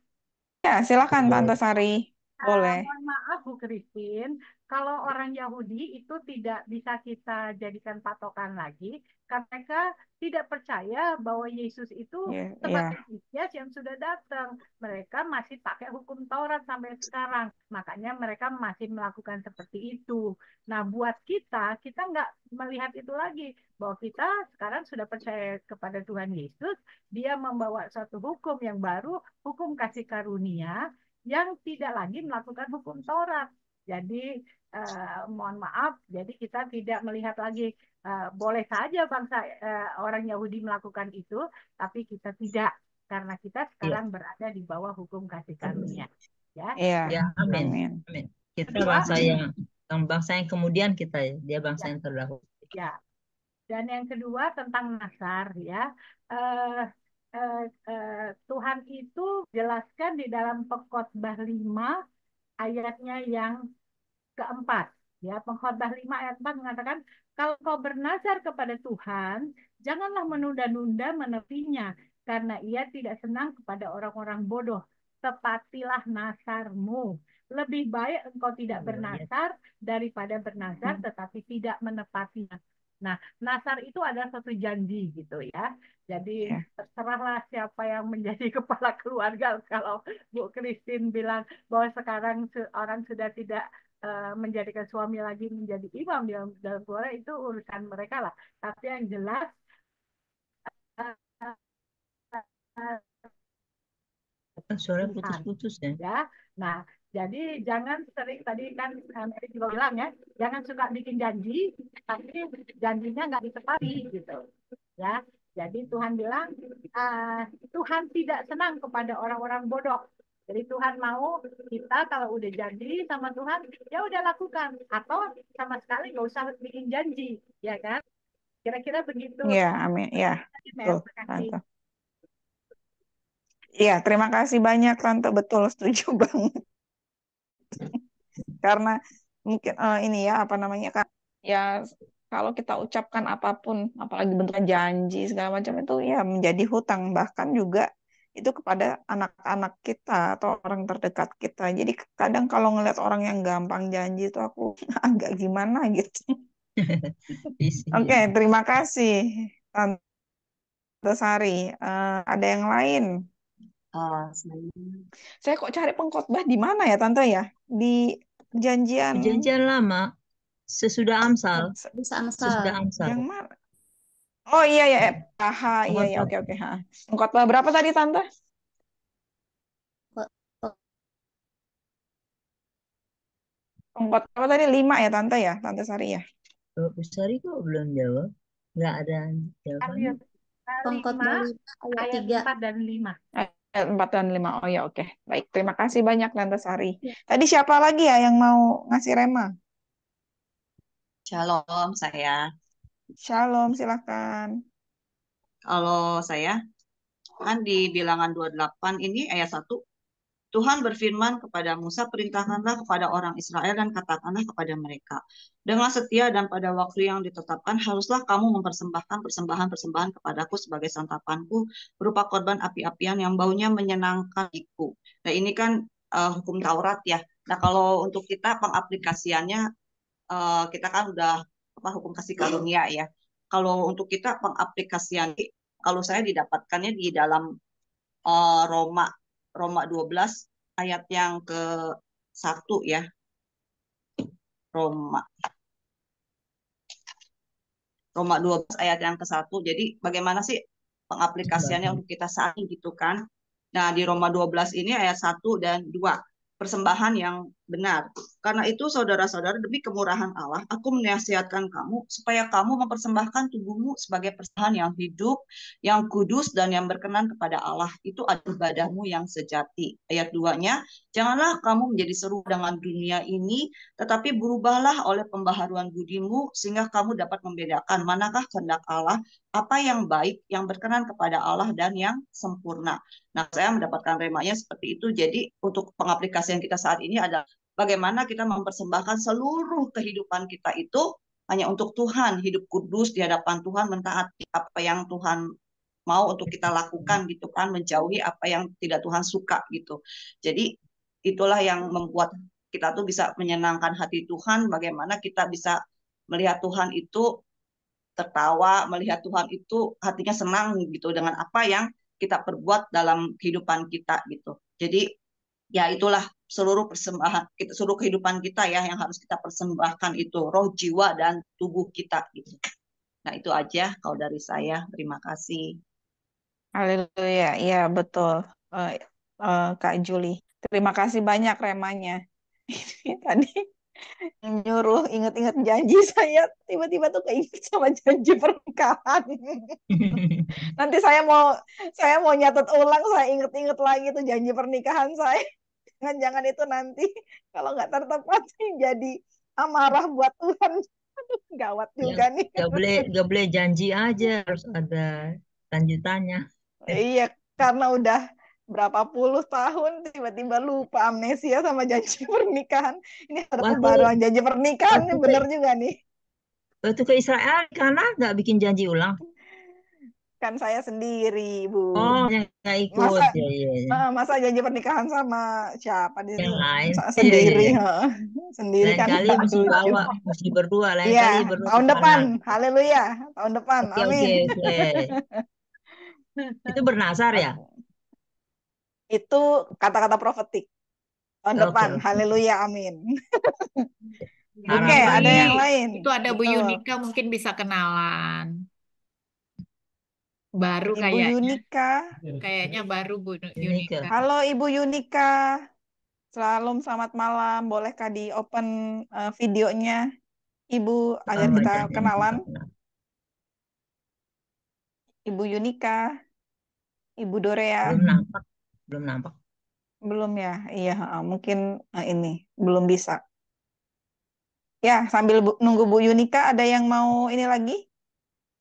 Ya, silakan Tante Sari. Boleh. Mohon maaf Bu Christine, kalau orang Yahudi itu tidak bisa kita jadikan patokan lagi, karena mereka tidak percaya bahwa Yesus itu sebagai Mesias yang sudah datang. Mereka masih pakai hukum Taurat sampai sekarang, makanya mereka masih melakukan seperti itu. Nah, buat kita nggak melihat itu lagi, bahwa kita sekarang sudah percaya kepada Tuhan Yesus, dia membawa suatu hukum yang baru, hukum kasih karunia, yang tidak lagi melakukan hukum Taurat. Jadi mohon maaf, jadi kita tidak melihat lagi boleh saja bangsa orang Yahudi melakukan itu, tapi kita tidak karena kita sekarang berada di bawah hukum kasih karunia. Ya. Ya, amin. Amin. Kita bangsa yang kemudian kita ya, dia bangsa yang terdahulu. Ya. Dan yang kedua tentang nasar ya. Tuhan itu jelaskan di dalam Pengkhotbah 5 ayatnya yang keempat. Ya, Pengkhotbah 5 ayat 4 mengatakan, Kalau kau bernazar kepada Tuhan, janganlah menunda-nunda menepinya, karena ia tidak senang kepada orang-orang bodoh. Tepatilah nazarmu. Lebih baik engkau tidak bernazar daripada bernazar tetapi tidak menepatinya. Nah, nazar itu adalah satu janji gitu ya. Jadi terserahlah siapa yang menjadi kepala keluarga. Kalau Bu Christine bilang bahwa sekarang orang sudah tidak menjadikan suami lagi menjadi imam dalam keluarga, itu urusan mereka lah. Tapi yang jelas Suara putus-putus ya. ya. Nah, jadi jangan sering, tadi kan Mary juga bilang ya, jangan suka bikin janji, tapi janjinya nggak ditepati gitu. Ya, jadi Tuhan bilang Tuhan tidak senang kepada orang-orang bodoh. Jadi Tuhan mau kita kalau udah janji sama Tuhan, ya udah lakukan, atau sama sekali nggak usah bikin janji, ya kan? Kira-kira begitu. Ya, amin. Ya, betul, Terima kasih. Tante. Iya, terima kasih banyak Tante, betul, setuju banget. Karena mungkin ini ya apa namanya kan, ya kalau kita ucapkan apapun, apalagi bentuknya janji segala macam itu ya menjadi hutang, bahkan juga itu kepada anak-anak kita atau orang terdekat kita. Jadi kadang kalau ngeliat orang yang gampang janji itu aku agak gimana gitu. Oke, terima kasih Tante Sari. Ada yang lain? Saya kok cari pengkhotbah di mana ya Tante ya? Di perjanjian Perjanjian lama sesudah Amsal. Sesudah Amsal. yang mana? Oh iya ya, iya ya, oke. Pengkhotbah berapa tadi Tante? Pengkhotbah tadi 5 ya Tante ya, Tante Sari ya. Bu Sari kok belum jawab? Nggak ada jawabannya. Pengkhotbah ayat 3. 4 dan 5. Ayat 4 dan 5. Oh ya, oke. Baik, terima kasih banyak Tante Sari. Tadi siapa lagi ya yang mau ngasih rema? Shalom saya. Shalom, silakan. Kalau saya kan di Bilangan 28 ini ayat 1, Tuhan berfirman kepada Musa, perintahkanlah kepada orang Israel dan katakanlah kepada mereka, dengan setia dan pada waktu yang ditetapkan haruslah kamu mempersembahkan persembahan-persembahan kepadaku sebagai santapanku berupa korban api-apian yang baunya menyenangkan bagiku. Nah ini kan hukum Taurat ya. Nah kalau untuk kita pengaplikasiannya kita kan udah hukum kasih karunia ya. Kalau untuk kita pengaplikasian, kalau saya didapatkannya di dalam Roma 12 ayat yang ke-1 ya. Roma 12 ayat yang ke-1. Jadi bagaimana sih pengaplikasiannya untuk kita saat ini gitu kan. Nah, di Roma 12 ini ayat 1 dan 2. Persembahan yang benar. Karena itu saudara-saudara, demi kemurahan Allah, aku menasihatkan kamu supaya kamu mempersembahkan tubuhmu sebagai persembahan yang hidup, yang kudus dan yang berkenan kepada Allah. Itu adalah ibadahmu yang sejati. Ayat 2-nya, janganlah kamu menjadi serupa dengan dunia ini, tetapi berubahlah oleh pembaharuan budimu sehingga kamu dapat membedakan manakah kehendak Allah, apa yang baik, yang berkenan kepada Allah dan yang sempurna. Nah, saya mendapatkan remanya seperti itu. Jadi untuk pengaplikasian kita saat ini adalah bagaimana kita mempersembahkan seluruh kehidupan kita itu hanya untuk Tuhan, hidup kudus di hadapan Tuhan, mentaati apa yang Tuhan mau untuk kita lakukan gitu kan, menjauhi apa yang tidak Tuhan suka gitu. Jadi itulah yang membuat kita tuh bisa menyenangkan hati Tuhan, bagaimana kita bisa melihat Tuhan itu tertawa, melihat Tuhan itu hatinya senang gitu dengan apa yang kita perbuat dalam kehidupan kita gitu. Jadi ya itulah seluruh persembahan kita, seluruh kehidupan kita ya yang harus kita persembahkan itu, roh, jiwa dan tubuh kita gitu. Nah, itu aja kalau dari saya. Terima kasih. Haleluya, iya betul. Kak Juli, terima kasih banyak remanya. Ini tadi nyuruh inget-inget janji saya, tiba-tiba tuh keinget sama janji pernikahan. Nanti saya mau nyatet ulang, saya inget-inget lagi tuh janji pernikahan saya. Jangan itu nanti kalau nggak tertepati jadi amarah buat Tuhan. Aduh, gawat juga nih. Nggak boleh janji aja, harus ada lanjutannya. Iya, karena udah berapa puluh tahun tiba-tiba lupa, amnesia sama janji pernikahan. Ini ada pembaruan janji pernikahan, ini bener juga nih. Waktu ke Israel karena nggak bikin janji ulang. Kan saya sendiri, Bu. Oh, yang nggak Masa ikut. Ya, ya, ya. masa janji pernikahan sama siapa di Yang lain. Iya, iya, sendiri, iya. sendiri Lain kan kali nggak mesti lucu. bawa, mesti berdua. Lain Iya, kali berdua tahun ke sana. depan, haleluya, tahun depan, Oke, oke, amin. oke. Itu bernasar ya? Itu kata-kata profetik. Tahun Oke, depan, oke. haleluya, amin. Bu Oke, Mary, ada yang lain. itu ada Bu Betul. Yunika mungkin bisa kenalan. Baru Ibu kayaknya. Yunika. Kayaknya baru Bu Yunika. Yunika. Halo Ibu Yunika. Selamat malam. Bolehkah di open videonya Ibu agar Oh, kita wajahnya kenalan? kenal. Ibu Yunika, Ibu Dorea. Belum nampak. Belum nampak. Belum ya? Iya, mungkin ini belum bisa. Ya, sambil nunggu Bu Yunika, ada yang mau ini lagi?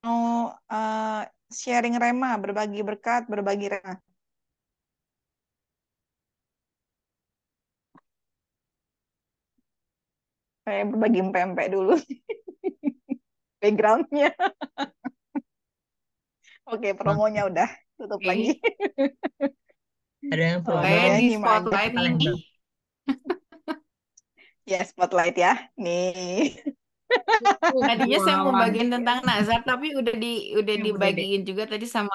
Mau sharing rema, berbagi berkat, berbagi rema. Saya berbagi empek-empek dulu. Backgroundnya. Oke, promonya udah tutup lagi. Ada yang promo. Kayak di Hima aja. spotlight ini. Ya, spotlight ya. Nih. Tadinya saya mau Wow. bagiin tentang Nazar, tapi udah Yang Bu Dede. dibagiin juga tadi sama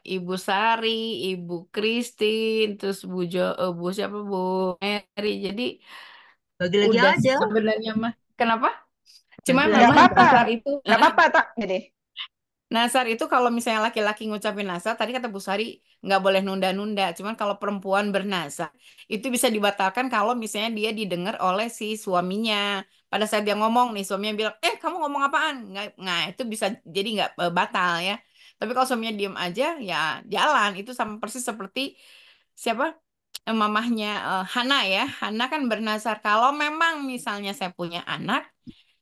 Ibu Sari, Ibu Christine, terus Bu siapa Bu Mary. Jadi Bagi-lagi udah aja. sebenarnya mah. Kenapa? Cuma Bagi-lagi Nggak memang apa-apa. Nazar itu Nggak apa-apa, tak. Jadi. Nasar itu kalau misalnya laki-laki ngucapin nasar, tadi kata Bu Sari nggak boleh nunda-nunda. Cuman kalau perempuan bernasar, itu bisa dibatalkan kalau misalnya dia didengar oleh si suaminya. Pada saat dia ngomong nih, suaminya bilang, kamu ngomong apaan? Nggak, itu bisa jadi nggak batal ya. Tapi kalau suaminya diem aja, ya jalan. Itu sama persis seperti siapa? Mamahnya Hana ya. Hana kan bernasar. Kalau memang misalnya saya punya anak,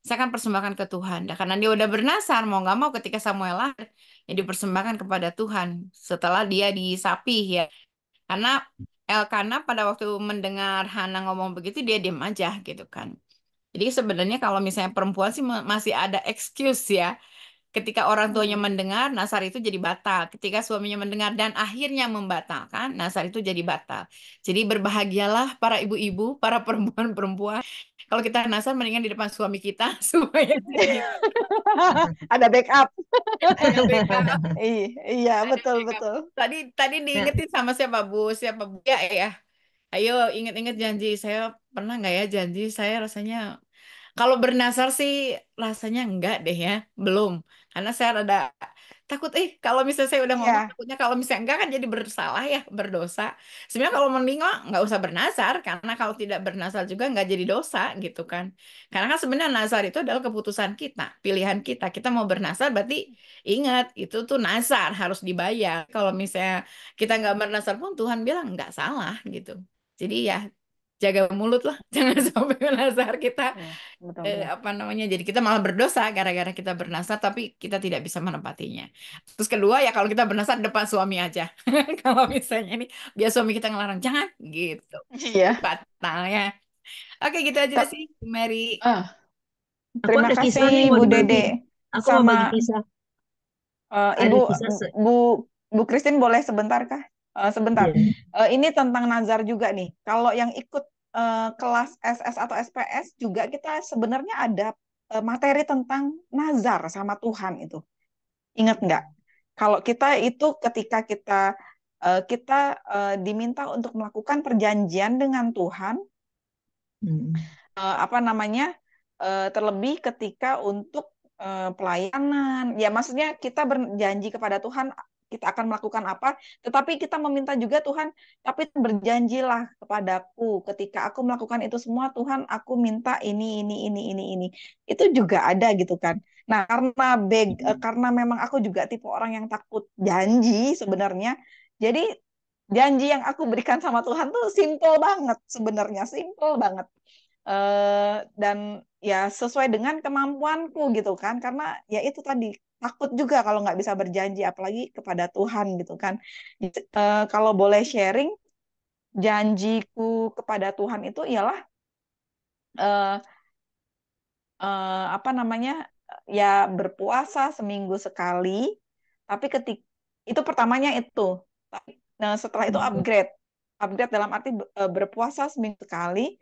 saya akan persembahkan ke Tuhan. Dan karena dia udah bernasar, mau nggak mau ketika Samuel lahir, ya dipersembahkan kepada Tuhan setelah dia disapih ya. Karena Elkana pada waktu mendengar Hana ngomong begitu, dia diam aja gitu kan. Jadi sebenarnya kalau misalnya perempuan sih masih ada excuse ya. Ketika orang tuanya mendengar, nasar itu jadi batal. Ketika suaminya mendengar dan akhirnya membatalkan, nasar itu jadi batal. Jadi berbahagialah para ibu-ibu, para perempuan-perempuan. Kalau kita nasar, mendingan di depan suami kita supaya jadi Ada backup. ada backup. Iya, Ada betul, backup. betul. Tadi diingetin sama siapa Bu? Siapa Bu? Ya. Ayo ingat-ingat janji saya pernah nggak ya janji saya rasanya kalau bernasar sih rasanya enggak deh ya, belum. Karena saya rada takut, kalau misalnya saya udah ngomong, Iya. takutnya kalau misalnya enggak kan jadi bersalah ya, berdosa. Sebenarnya kalau mending mah nggak usah bernasar, karena kalau tidak bernasar juga nggak jadi dosa gitu kan. Karena kan sebenarnya nasar itu adalah keputusan kita, pilihan kita. Kita mau bernasar berarti ingat, itu tuh nasar, harus dibayar. Kalau misalnya kita nggak bernasar pun Tuhan bilang nggak salah gitu. Jadi ya jaga mulut lah, jangan sampai nasar kita Iya, betul. apa namanya jadi kita malah berdosa gara-gara kita bernasar tapi kita tidak bisa menepatinya. Terus kedua ya kalau kita bernasar depan suami aja. Kalau misalnya ini biar suami kita ngelarang jangan gitu. Iya. Batal ya. Oke gitu aja deh sih Mary. Aku Terima ada kisah kasih nih mau Bu dibagi. Dede. Aku mau bagi Sama kisah. Ada Ibu kisah Bu Christine boleh sebentar kah? Sebentar. Iya. Ini tentang nazar juga nih. Kalau yang ikut kelas SS atau SPS juga kita sebenarnya ada materi tentang nazar sama Tuhan itu. Ingat nggak? Kalau kita itu ketika kita diminta untuk melakukan perjanjian dengan Tuhan, apa namanya? Terlebih ketika untuk pelayanan. Ya, maksudnya kita berjanji kepada Tuhan kita akan melakukan apa, tetapi kita meminta juga Tuhan, tapi berjanjilah kepadaku ketika aku melakukan itu semua, Tuhan, aku minta ini. Itu juga ada gitu kan. Nah, karena memang aku juga tipe orang yang takut janji sebenarnya. Jadi janji yang aku berikan sama Tuhan tuh simple banget sebenarnya, simple banget. Dan ya sesuai dengan kemampuanku gitu kan, karena ya itu tadi takut juga kalau nggak bisa berjanji apalagi kepada Tuhan gitu kan. Kalau boleh sharing, janjiku kepada Tuhan itu ialah apa namanya, ya berpuasa seminggu sekali, tapi itu pertamanya itu. Nah, setelah itu upgrade dalam arti berpuasa seminggu sekali.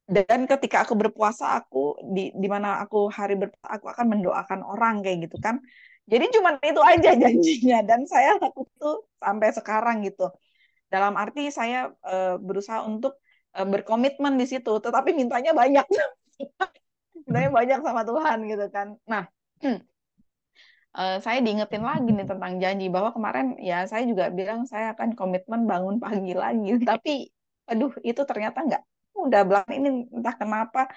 Dan ketika aku berpuasa, aku di mana aku hari berpuasa, aku akan mendoakan orang kayak gitu kan. Jadi cuma itu aja janjinya, dan saya lakukan itu sampai sekarang gitu. Dalam arti saya berusaha untuk berkomitmen di situ, tetapi mintanya banyak, mintanya banyak sama Tuhan gitu kan. Nah, saya diingetin lagi nih tentang janji, bahwa kemarin ya saya juga bilang saya akan komitmen bangun pagi lagi, tapi aduh itu ternyata nggak, udah belakang ini entah kenapa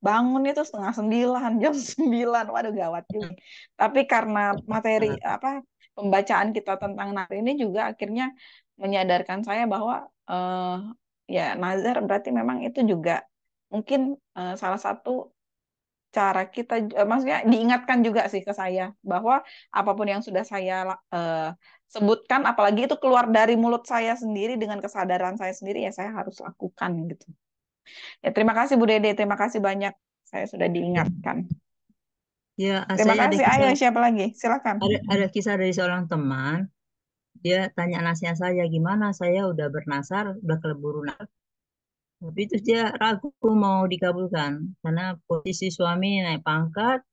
bangun itu 8:30, jam 9, waduh gawat juga. Tapi karena materi pembacaan kita tentang nazar ini juga akhirnya menyadarkan saya bahwa ya nazar berarti memang itu juga mungkin salah satu cara kita, maksudnya diingatkan juga sih ke saya bahwa apapun yang sudah saya sebutkan, apalagi itu keluar dari mulut saya sendiri dengan kesadaran saya sendiri, ya saya harus lakukan gitu. Ya terima kasih Bu Dede, terima kasih banyak, saya sudah diingatkan. Ya, Terima saya ada kasih. Ayo siapa lagi? Silakan. Ada kisah dari seorang teman. Dia tanya nasihat saya, gimana saya udah bernasar, udah keburu nazar, tapi itu dia ragu mau dikabulkan karena posisi suami naik pangkat,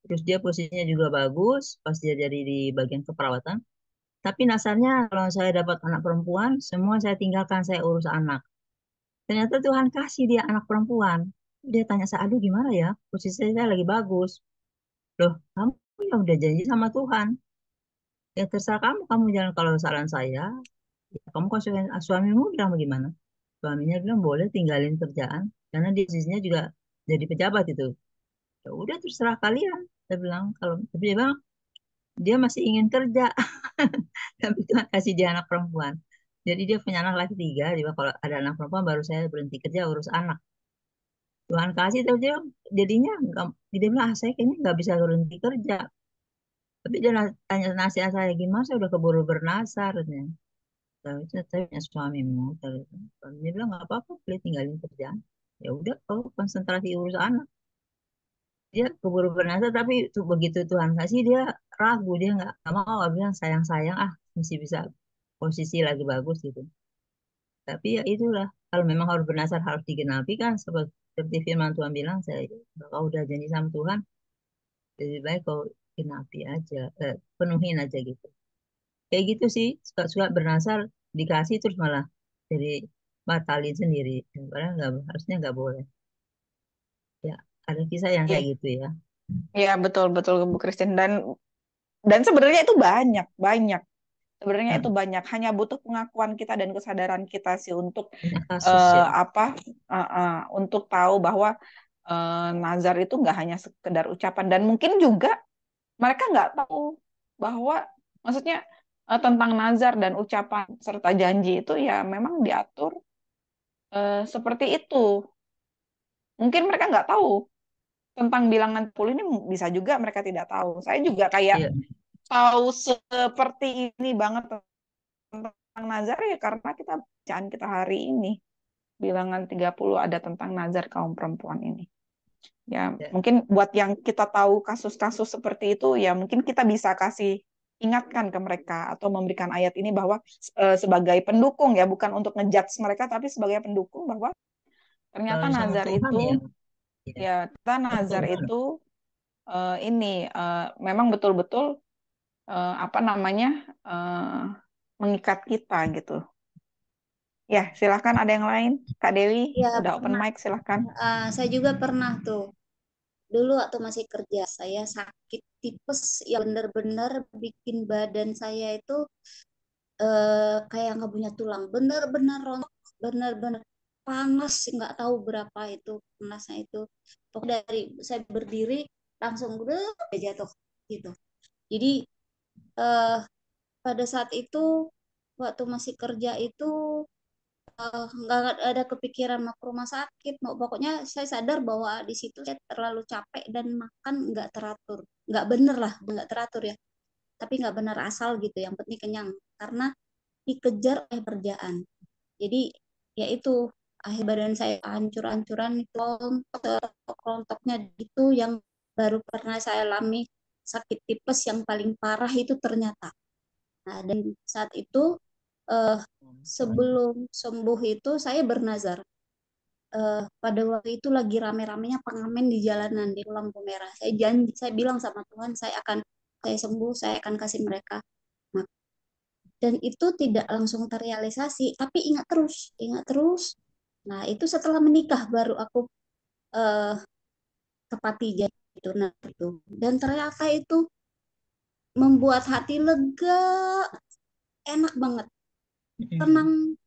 terus dia posisinya juga bagus pas dia jadi di bagian keperawatan. Tapi nasarnya kalau saya dapat anak perempuan, semua saya tinggalkan, saya urus anak. Ternyata Tuhan kasih dia anak perempuan. Dia tanya saya, aduh gimana ya, posisi saya lagi bagus. Loh, kamu ya udah janji sama Tuhan. Ya terserah kamu, kamu jangan, kalau saran saya, ya, kamu kan suamimu bilang bagaimana? Suaminya bilang boleh tinggalin kerjaan, karena di sisinya juga jadi pejabat itu. Ya udah terserah kalian. Saya bilang, kalau tapi dia bilang dia masih ingin kerja, tapi Tuhan kasih dia anak perempuan. Jadi dia punya anak laki 3, dia bilang, kalau ada anak perempuan baru saya berhenti kerja urus anak. Tuhan kasih, terus dia jadinya dia bilang, saya kayaknya nggak bisa berhenti kerja. Tapi dia tanya nasihat saya, gimana saya udah keburu bernasar. Saya tanya suamimu, dia bilang nggak apa-apa, boleh tinggalin kerjaan. Ya udah, kalau konsentrasi urus anak. Dia keburu bernasar, tapi begitu Tuhan kasih dia ragu, dia nggak mau, dia bilang sayang-sayang masih bisa, posisi lagi bagus gitu. Tapi ya itulah, kalau memang harus bernasar harus digenapi kan, seperti firman Tuhan bilang, saya kalau udah janji sama Tuhan, lebih baik kau genapi aja, penuhin aja gitu. Kayak gitu sih, suka-suka bernasar dikasih terus malah jadi batalin sendiri. Padahal harusnya nggak boleh. Ya, ada kisah yang kayak gitu ya. Iya betul betul Bu Christine, dan sebenarnya itu banyak. Sebenarnya itu banyak, hanya butuh pengakuan kita dan kesadaran kita sih untuk kasus ya. untuk tahu bahwa nazar itu nggak hanya sekedar ucapan, dan mungkin juga mereka nggak tahu bahwa maksudnya tentang nazar dan ucapan serta janji itu ya memang diatur seperti itu. Mungkin mereka nggak tahu tentang bilangan 10 ini, bisa juga mereka tidak tahu. Saya juga kayak tahu seperti ini banget tentang nazar ya karena bacaan kita hari ini. Bilangan 30 ada tentang nazar kaum perempuan ini. Ya, mungkin buat yang kita tahu kasus-kasus seperti itu, ya mungkin kita bisa kasih ingatkan ke mereka atau memberikan ayat ini bahwa sebagai pendukung, ya bukan untuk ngejudge mereka, tapi sebagai pendukung bahwa ternyata Kalau sama nazar Tuhan itu ya. ternyata nazar itu ini memang betul-betul mengikat kita gitu. Ya, silakan ada yang lain. Kak Dewi, Ya, udah open pernah. mic, silakan. Saya juga pernah tuh. Dulu waktu masih kerja, saya sakit tipes yang benar-benar bikin badan saya itu kayak nggak punya tulang. Benar-benar rontok, benar-benar panas, nggak tahu berapa itu panasnya itu. Pokoknya dari saya berdiri langsung udah jatuh gitu. Jadi eh, pada saat itu waktu masih kerja itu nggak ada kepikiran mau ke rumah sakit, pokoknya saya sadar bahwa di situ saya terlalu capek dan makan nggak teratur, nggak bener lah, nggak teratur ya, tapi nggak bener asal gitu, yang penting kenyang karena dikejar oleh kerjaan. Jadi ya itu akhir badan saya hancur-hancuran, rontok-rontoknya itu yang baru pernah saya alami sakit tipes yang paling parah itu ternyata. Nah, dan saat itu sebelum sembuh itu saya bernazar. Pada waktu itu lagi rame-ramenya pengamen di jalanan di lampu merah. Saya janji, saya bilang sama Tuhan, saya sembuh, saya akan kasih mereka. Nah, dan itu tidak langsung terrealisasi, tapi ingat terus. Nah, itu setelah menikah baru aku tepati janji itu. Nah, itu. Dan ternyata itu membuat hati lega, enak banget, tenang,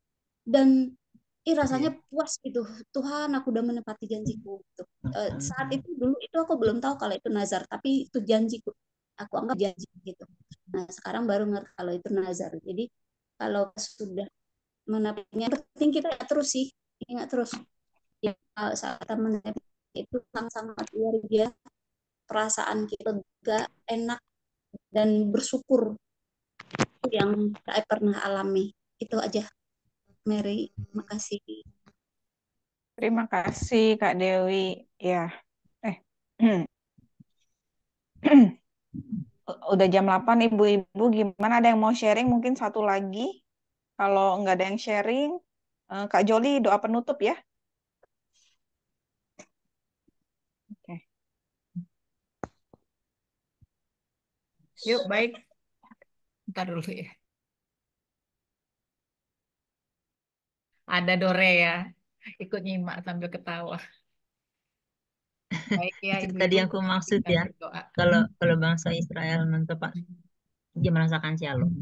dan rasanya puas gitu. Tuhan, aku udah menepati janjiku gitu. Saat itu dulu itu aku belum tahu kalau itu nazar, tapi itu janjiku, aku anggap janji gitu. Nah, sekarang baru ngerti kalau itu nazar. Jadi kalau sudah menepatinya, penting kita ingat terus ya, saat kita menepati itu sangat luar biasa, perasaan kita lega, enak, dan bersyukur. Itu yang saya pernah alami. Itu aja, Mary. Makasih. Terima kasih Kak Dewi. Ya, udah jam 8 Ibu-ibu, gimana, ada yang mau sharing mungkin satu lagi? Kalau nggak ada yang sharing, Kak Joli doa penutup ya. Oke. Yuk, baik. Ntar dulu ya. Ada Dore ya, ikut nyimak sambil ketawa. Baik ya, Itu Ibu-ibu, tadi yang aku maksud kita ya. berdoa. Kalau bangsa Israel dia merasakan shalom.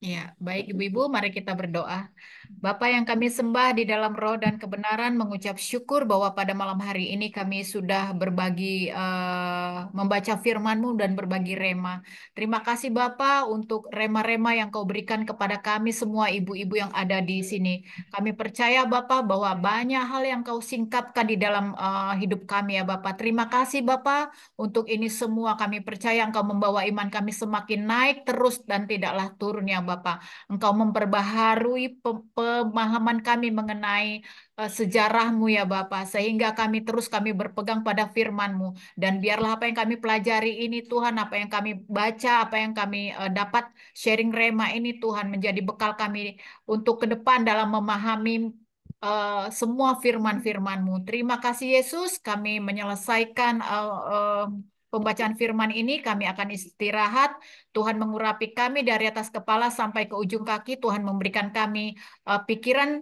Ya, baik Ibu-ibu, mari kita berdoa. Bapa yang kami sembah di dalam roh dan kebenaran, mengucap syukur bahwa pada malam hari ini kami sudah berbagi, membaca firman-Mu dan berbagi rema. Terima kasih Bapa untuk rema-rema yang Kau berikan kepada kami semua ibu-ibu yang ada di sini. Kami percaya Bapa bahwa banyak hal yang Kau singkapkan di dalam hidup kami ya Bapa. Terima kasih Bapa untuk ini semua. Kami percaya Engkau membawa iman kami semakin naik terus dan tidaklah turun ya Bapa. Engkau memperbaharui pemahaman kami mengenai sejarah-Mu ya Bapa, sehingga kami berpegang pada firman-Mu. Dan biarlah apa yang kami pelajari ini Tuhan, apa yang kami baca, apa yang kami dapat sharing rema ini Tuhan, menjadi bekal kami untuk ke depan dalam memahami semua firman-firman-Mu. Terima kasih Yesus, kami menyelesaikan pembacaan firman ini, kami akan istirahat. Tuhan mengurapi kami dari atas kepala sampai ke ujung kaki. Tuhan memberikan kami pikiran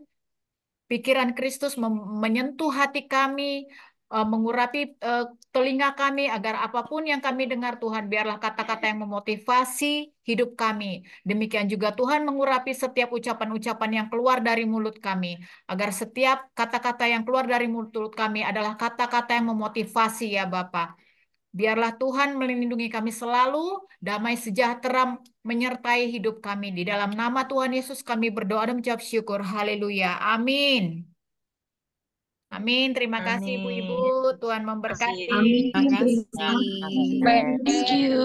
Kristus, menyentuh hati kami, mengurapi telinga kami, agar apapun yang kami dengar Tuhan, biarlah kata-kata yang memotivasi hidup kami. Demikian juga Tuhan mengurapi setiap ucapan-ucapan yang keluar dari mulut kami, agar setiap kata-kata yang keluar dari mulut kami adalah kata-kata yang memotivasi ya Bapa. Biarlah Tuhan melindungi kami selalu, damai sejahtera menyertai hidup kami. Di dalam nama Tuhan Yesus kami berdoa dan mengucap syukur. Haleluya. Amin. Amin. Terima kasih Ibu-ibu. Tuhan memberkati. Amin. Terima Terima kasih. kasih. Thank you.